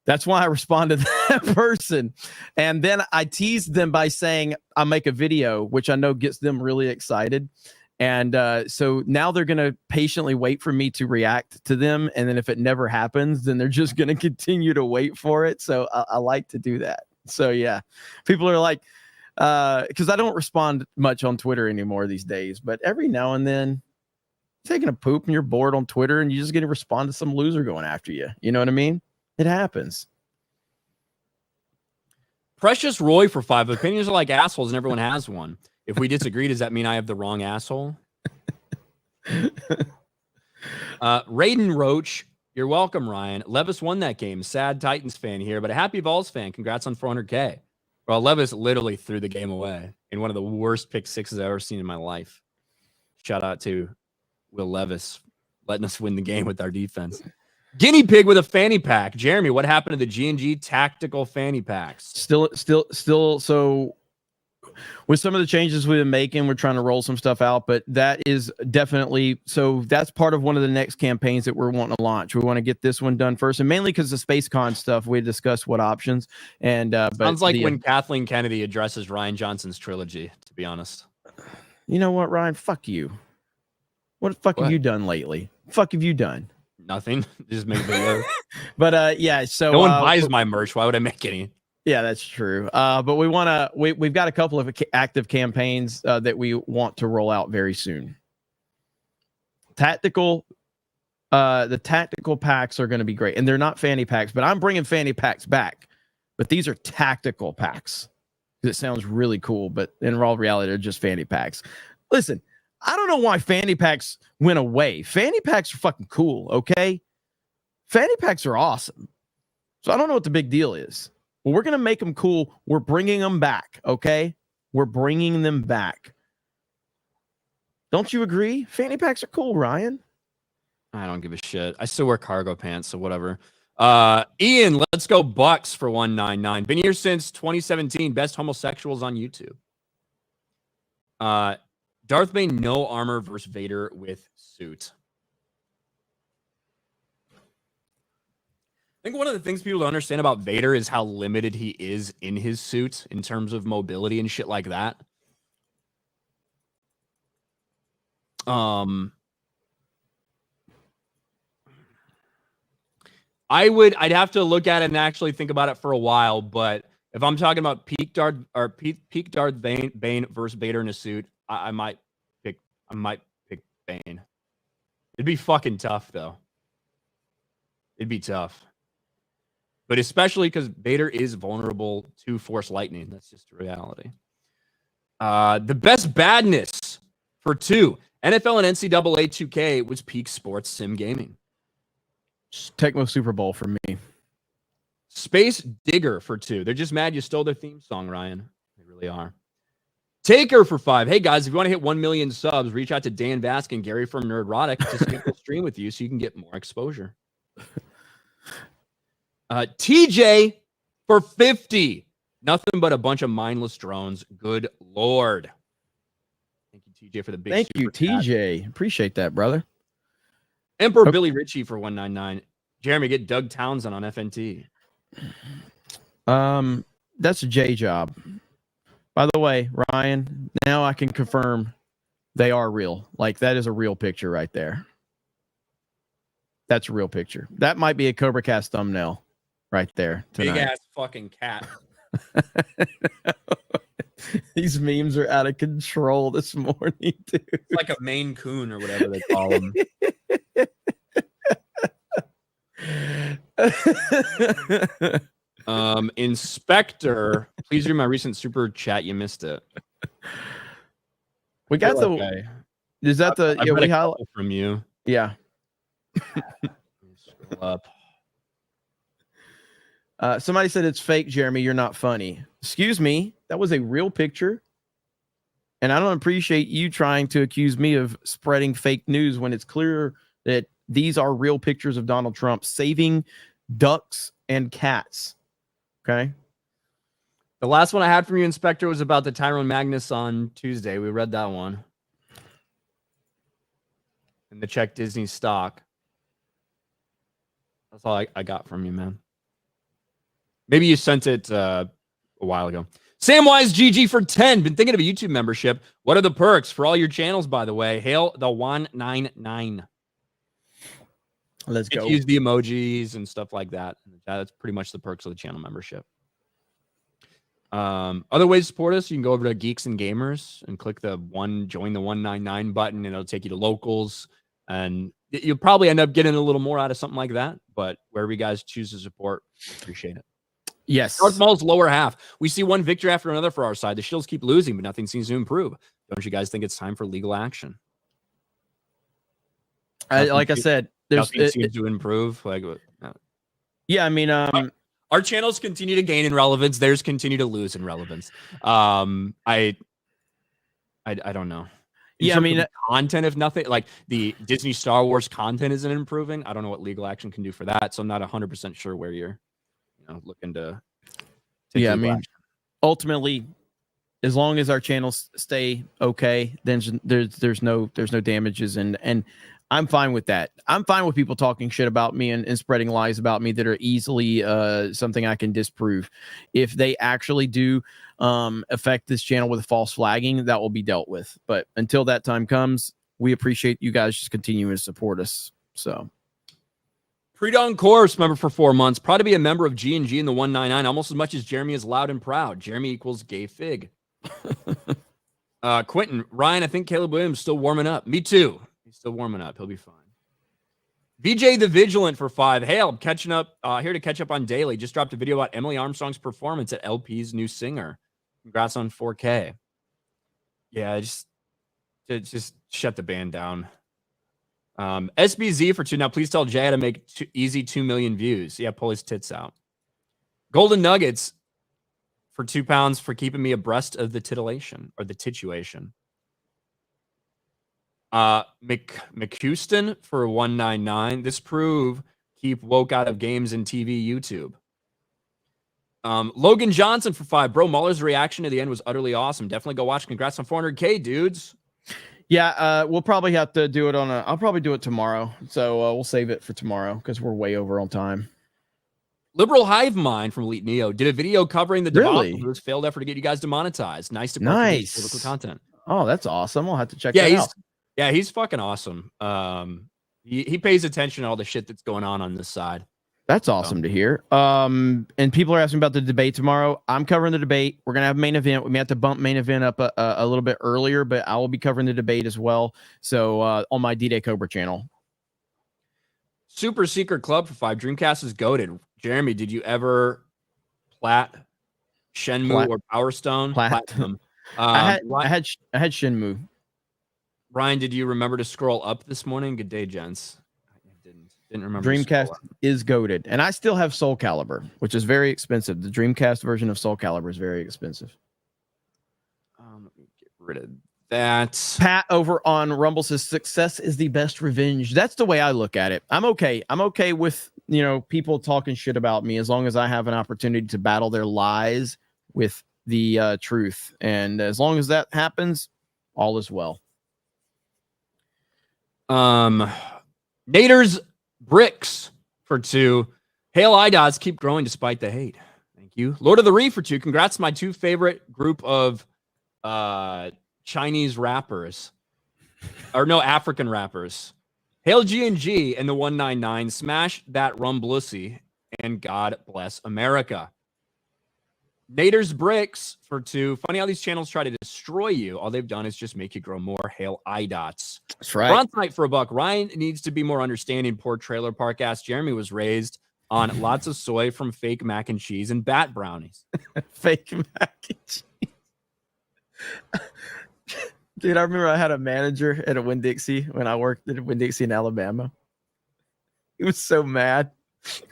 [SPEAKER 1] that's why I responded to that person. And then I teased them by saying I'll make a video, which I know gets them really excited. And so now they're going to patiently wait for me to react to them. And then if it never happens, then they're just going to continue to wait for it. So I like to do that. So yeah, people are like, because I don't respond much on Twitter anymore these days, but every now and then taking a poop and you're bored on Twitter and you just get to respond to some loser going after you. You know what I mean? It happens.
[SPEAKER 2] Precious Roy for 5. Opinions are like assholes and everyone has one. If we disagree, does that mean I have the wrong asshole? Raiden Roach, you're welcome, Ryan. Levis won that game. Sad Titans fan here, but a happy Vols fan. Congrats on 400K. Well, Levis literally threw the game away in one of the worst pick sixes I've ever seen in my life. Shout out to Will Levis letting us win the game with our defense. Guinea Pig with a fanny pack. Jeremy, what happened to the G&G tactical fanny packs?
[SPEAKER 1] Still. So with some of the changes we've been making, we're trying to roll some stuff out, but that is definitely, so that's part of one of the next campaigns that we're wanting to launch. We want to get this one done first, and mainly because the SpaceCon stuff, we discussed what options. And
[SPEAKER 2] sounds like when Kathleen Kennedy addresses Ryan Johnson's trilogy, to be honest.
[SPEAKER 1] You know what, Ryan? Fuck you. What the fuck have you done lately? Fuck have you done?
[SPEAKER 2] Nothing. Just make videos.
[SPEAKER 1] But yeah, so
[SPEAKER 2] no one buys my merch. Why would I make any?
[SPEAKER 1] Yeah, that's true. But we've got a couple of active campaigns that we want to roll out very soon. The tactical packs are going to be great, and they're not fanny packs, but I'm bringing fanny packs back. But these are tactical packs. It sounds really cool, but in all reality, they're just fanny packs. Listen, I don't know why fanny packs went away. Fanny packs are fucking cool, okay? Fanny packs are awesome. So I don't know what the big deal is. Well, we're going to make them cool. We're bringing them back, okay? We're bringing them back. Don't you agree? Fanny packs are cool, Ryan.
[SPEAKER 2] I don't give a shit. I still wear cargo pants, so whatever. Ian, let's go Bucks for 199. Been here since 2017. Best homosexuals on YouTube. Darth Bane, no armor versus Vader with suit. I think one of the things people don't understand about Vader is how limited he is in his suit in terms of mobility and shit like that. I'd have to look at it and actually think about it for a while, but if I'm talking about peak Darth Bane versus Vader in a suit, I might pick Bane. It'd be fucking tough though. It'd be tough. But especially because Vader is vulnerable to Force Lightning. That's just a reality. The best badness for 2. NFL and NCAA 2K was peak sports sim gaming.
[SPEAKER 1] Tecmo Super Bowl for me.
[SPEAKER 2] Space Digger for 2. They're just mad you stole their theme song, Ryan. They really are. Taker for 5. Hey, guys, if you want to hit 1 million subs, reach out to Dan Vasc and Gary from Nerdrotic to see if they'll stream with you so you can get more exposure. TJ for 50. Nothing but a bunch of mindless drones. Good Lord. Thank you, TJ, for the big
[SPEAKER 1] Thank you,
[SPEAKER 2] chat.
[SPEAKER 1] TJ. Appreciate that, brother.
[SPEAKER 2] Emperor Billy Ritchie for 199. Jeremy, get Doug Townsend on FNT.
[SPEAKER 1] That's a J job. By the way, Ryan, now I can confirm they are real. Like, that is a real picture right there. That's a real picture. That might be a Cobra Cast thumbnail right there tonight.
[SPEAKER 2] Big ass fucking cat.
[SPEAKER 1] These memes are out of control this morning, dude.
[SPEAKER 2] It's like a Maine Coon or whatever they call them. Inspector, please read my recent super chat. You missed it.
[SPEAKER 1] We got the. Is that the?
[SPEAKER 2] Yeah, we highlight from you.
[SPEAKER 1] Yeah.
[SPEAKER 2] Scroll
[SPEAKER 1] up. Somebody said it's fake, Jeremy. You're not funny. Excuse me. That was a real picture. And I don't appreciate you trying to accuse me of spreading fake news when it's clear that these are real pictures of Donald Trump saving ducks and cats. Okay.
[SPEAKER 2] The last one I had from you, Inspector, was about the Tyrone Magnus on Tuesday. We read that one. And the check Disney stock. That's all I got from you, man. Maybe you sent it a while ago. Samwise GG for 10. Been thinking of a YouTube membership. What are the perks for all your channels, by the way? Hail the 199.
[SPEAKER 1] Let's go.
[SPEAKER 2] Use the emojis and stuff like that. That's pretty much the perks of the channel membership. Other ways to support us, you can go over to Geeks and Gamers and click the join the 199 button, and it'll take you to locals. And you'll probably end up getting a little more out of something like that. But wherever you guys choose to support, appreciate it.
[SPEAKER 1] Yes.
[SPEAKER 2] North Mall's lower half. We see one victory after another for our side. The Shills keep losing, but nothing seems to improve. Don't you guys think it's time for legal action?
[SPEAKER 1] Like I said,
[SPEAKER 2] nothing seems to improve.
[SPEAKER 1] Yeah, I mean,
[SPEAKER 2] our channels continue to gain in relevance. Theirs continue to lose in relevance. I don't know.
[SPEAKER 1] I mean,
[SPEAKER 2] content, if nothing, like the Disney Star Wars content isn't improving. I don't know what legal action can do for that. So I'm not 100% sure where you're looking to take
[SPEAKER 1] I mean,
[SPEAKER 2] action.
[SPEAKER 1] Ultimately, as long as our channels stay okay, then there's no damages, and I'm fine with that. I'm fine with people talking shit about me and spreading lies about me that are easily something I can disprove. If they actually do affect this channel with false flagging, that will be dealt with. But until that time comes, we appreciate you guys just continuing to support us. So.
[SPEAKER 2] Pre-dawn course member for 4 months. Proud to be a member of G&G in the 199, almost as much as Jeremy is loud and proud. Jeremy equals gay fig. Quentin, Ryan, I think Caleb Williams still warming up. Me too. He's still warming up. He'll be fine. VJ the Vigilant for 5. Hey, I'm catching up here to catch up on daily. Just dropped a video about Emily Armstrong's performance at LP's new singer. Congrats on 4K. Yeah, just shut the band down. SBZ for 2. Now, please tell Jay how to make easy 2 million views. Yeah, pull his tits out. Golden Nuggets for £2 for keeping me abreast of the titillation or the tituation. McHouston for 199. This prove keep woke out of games and TV YouTube. Logan Johnson for 5. Bro, Muller's reaction to the end was utterly awesome. Definitely go watch. Congrats on 400K, dudes.
[SPEAKER 1] Yeah, we'll probably have to do it I'll probably do it tomorrow. So we'll save it for tomorrow because we're way over on time.
[SPEAKER 2] Liberal Hive Mind from Elite Neo did a video covering the debacle of this failed effort to get you guys demonetized. Nice political content.
[SPEAKER 1] Oh, that's awesome. I'll have to check that out.
[SPEAKER 2] Yeah, he's fucking awesome. He pays attention to all the shit that's going on this side.
[SPEAKER 1] That's awesome to hear. And people are asking about the debate tomorrow. I'm covering the debate. We're gonna have main event. We may have to bump main event up a little bit earlier, but I will be covering the debate as well. So on my D-Day Cobra channel.
[SPEAKER 2] Super Secret Club for 5. Dreamcast is goated. Jeremy, did you ever Shenmue or Power Stone?
[SPEAKER 1] Platinum. I had Shenmue.
[SPEAKER 2] Ryan, did you remember to scroll up this morning? Good day, gents. Didn't remember.
[SPEAKER 1] Dreamcast is goated, and I still have Soul Calibur, which is very expensive. The Dreamcast version of Soul Calibur is very expensive.
[SPEAKER 2] Let me get rid of that.
[SPEAKER 1] Pat over on Rumble says success is the best revenge. That's the way I look at it. I'm okay. I'm okay with people talking shit about me as long as I have an opportunity to battle their lies with the truth, and as long as that happens, all is well.
[SPEAKER 2] Nader's Bricks for 2. Hail iDots, keep growing despite the hate. Thank you. Lord of the Reef for 2. Congrats to my 2 favorite group of Chinese rappers. Or no, African rappers. Hail G&G and the 199. Smash that rum blussy and God bless America. Nader's Bricks for 2. Funny how these channels try to destroy you. All they've done is just make you grow more. Hail iDots.
[SPEAKER 1] That's right.
[SPEAKER 2] Bronze Knight for $1. Ryan needs to be more understanding. Poor trailer park ass Jeremy was raised on lots of soy from fake mac and cheese and bat brownies.
[SPEAKER 1] Fake mac and cheese. Dude, I remember I had a manager at a Winn-Dixie when I worked at a Winn-Dixie in Alabama. He was so mad.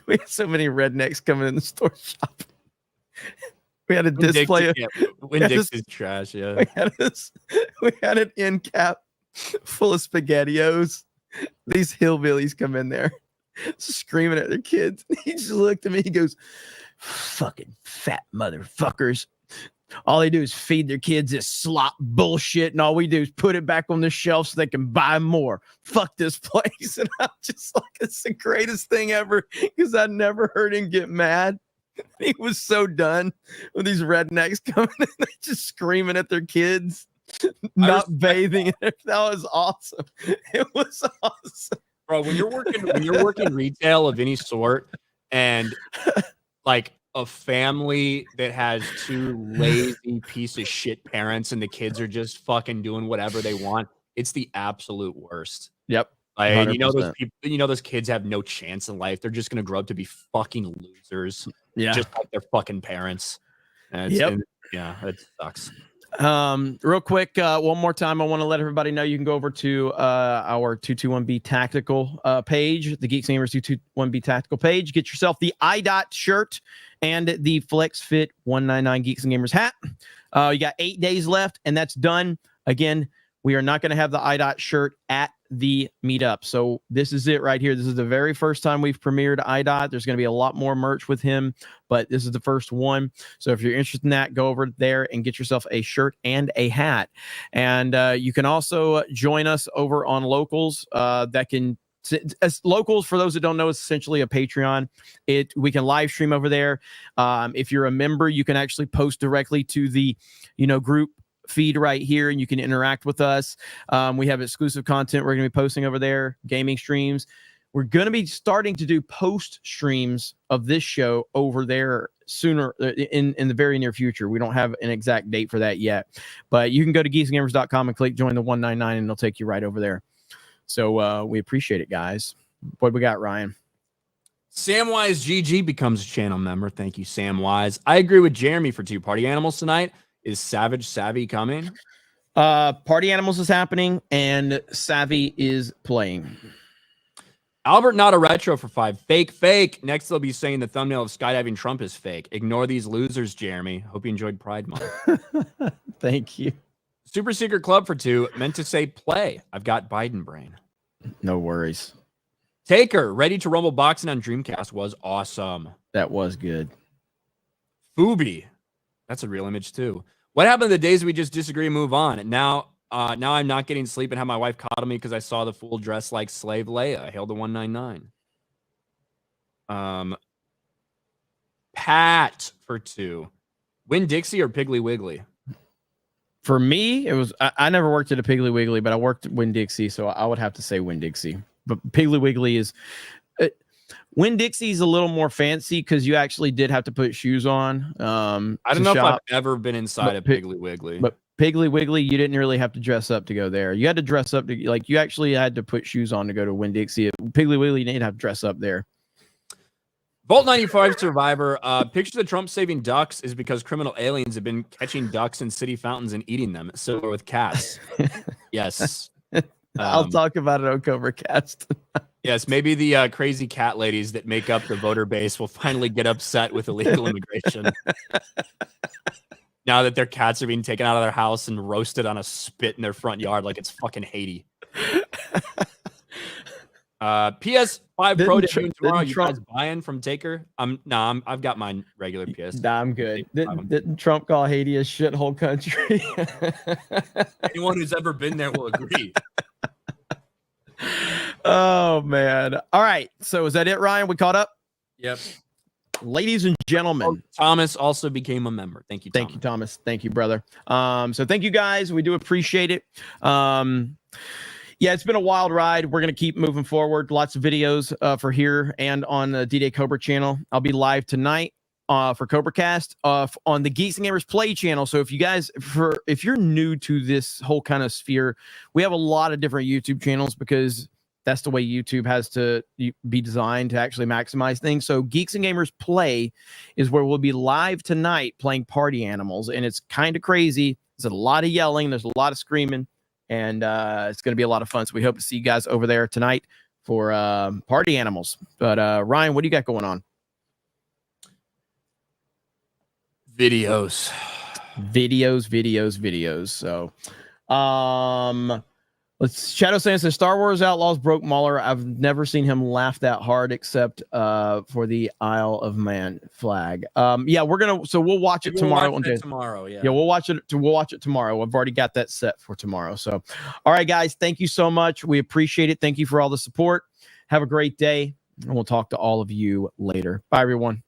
[SPEAKER 1] We had so many rednecks coming in the store shop. We had a display.
[SPEAKER 2] Winn-Dixie's trash, yeah.
[SPEAKER 1] We had an end cap full of SpaghettiOs. These hillbillies come in there screaming at their kids. He just looked at me. He goes, fucking fat motherfuckers. All they do is feed their kids this slop bullshit, and all we do is put it back on the shelf so they can buy more. Fuck this place. And I'm just like, it's the greatest thing ever because I never heard him get mad. He was so done with these rednecks coming in, just screaming at their kids, not bathing. That was awesome. It was awesome,
[SPEAKER 2] bro. When you're working retail of any sort, and like a family that has 2 lazy piece of shit parents, and the kids are just fucking doing whatever they want, it's the absolute worst.
[SPEAKER 1] Yep.
[SPEAKER 2] Like, you know, those people, those kids have no chance in life. They're just gonna grow up to be fucking losers.
[SPEAKER 1] Yeah,
[SPEAKER 2] just like their fucking parents. And yeah, it sucks.
[SPEAKER 1] Real quick, one more time, I want to let everybody know you can go over to our 221B Tactical page, the Geeks Gamers 221B Tactical page. Get yourself the iDot shirt and the Flex Fit 199 Geeks and Gamers hat. You got 8 days left, and that's done. Again, we are not going to have the iDot shirt at the meetup. So this is it right here. This is the very first time we've premiered iDot. There's going to be a lot more merch with him, but this is the first one. So if you're interested in that, go over there and get yourself a shirt and a hat. And you can also join us over on Locals. That can, as Locals, for those that don't know, it's essentially a Patreon. We can live stream over there. If you're a member, you can actually post directly to the group feed right here, and you can interact with us. We have exclusive content we're going to be posting over there, gaming streams. We're going to be starting to do post streams of this show over there sooner in the very near future. We don't have an exact date for that yet, but you can go to geeksgamers.com and click join the 199, and it'll take you right over there. So we appreciate it, guys. What we got, Ryan?
[SPEAKER 2] Samwise GG becomes a channel member. Thank you, Samwise. I agree with Jeremy for 2 party animals tonight. Is Savage Savvy coming?
[SPEAKER 1] Party Animals is happening, and Savvy is playing.
[SPEAKER 2] Albert Not a Retro for 5. Fake. Next, they'll be saying the thumbnail of skydiving Trump is fake. Ignore these losers, Jeremy. Hope you enjoyed Pride Month.
[SPEAKER 1] Thank you.
[SPEAKER 2] Super Secret Club for 2. Meant to say play. I've got Biden brain.
[SPEAKER 1] No worries.
[SPEAKER 2] Taker, Ready to Rumble boxing on Dreamcast was awesome.
[SPEAKER 1] That was good.
[SPEAKER 2] Fubi. That's a real image, too. What happened to the days we just disagree and move on? Now I'm not getting sleep and have my wife coddle me because I saw the fool dressed like Slave Leia. Hail to 199. Pat for 2. Winn-Dixie or Piggly Wiggly?
[SPEAKER 1] For me, it was I never worked at a Piggly Wiggly, but I worked at Winn-Dixie, so I would have to say Winn-Dixie. But Piggly Wiggly is Winn-Dixie is a little more fancy because you actually did have to put shoes on.
[SPEAKER 2] I don't know if I've ever been inside a Piggly Wiggly.
[SPEAKER 1] But Piggly Wiggly, you didn't really have to dress up to go there. You had to dress up to, like, you actually had to put shoes on to go to Winn-Dixie. Piggly Wiggly, you didn't have to dress up there.
[SPEAKER 2] Volt 95 Survivor. Pictures of Trump saving ducks is because criminal aliens have been catching ducks in city fountains and eating them. So with cats. Yes.
[SPEAKER 1] I'll talk about it on Covercast.
[SPEAKER 2] Yes, maybe the crazy cat ladies that make up the voter base will finally get upset with illegal immigration. Now that their cats are being taken out of their house and roasted on a spit in their front yard like it's fucking Haiti. PS5 Pro debuting tomorrow. You guys buying from Taker? I've got my regular PS.
[SPEAKER 1] Nah, I'm good. Didn't Trump call Haiti a shithole country?
[SPEAKER 2] Anyone who's ever been there will agree.
[SPEAKER 1] Oh man. All right. So is that it, Ryan? We caught up?
[SPEAKER 2] Yep.
[SPEAKER 1] Ladies and gentlemen.
[SPEAKER 2] Thomas also became a member. Thank you, Thomas.
[SPEAKER 1] Thank you, Thomas. Thank you, brother. So thank you guys. We do appreciate it. Yeah, it's been a wild ride. We're going to keep moving forward. Lots of videos for here and on the D-Day Cobra channel. I'll be live tonight for CobraCast on the Geeks and Gamers Play channel. So if you guys, if you're new to this whole kind of sphere, we have a lot of different YouTube channels because that's the way YouTube has to be designed to actually maximize things. So Geeks and Gamers Play is where we'll be live tonight playing Party Animals, and it's kind of crazy. There's a lot of yelling, there's a lot of screaming, and it's going to be a lot of fun. So we hope to see you guys over there tonight for Party Animals. But Ryan, what do you got going on?
[SPEAKER 2] Videos.
[SPEAKER 1] So let's Shadow Sand says Star Wars Outlaws broke Mauler. I've never seen him laugh that hard except for the Isle of Man flag. Yeah, we'll watch it tomorrow. We'll watch it tomorrow. I've already got that set for tomorrow. So all right, guys, thank you so much. We appreciate it. Thank you for all the support. Have a great day, and we'll talk to all of you later. Bye, everyone.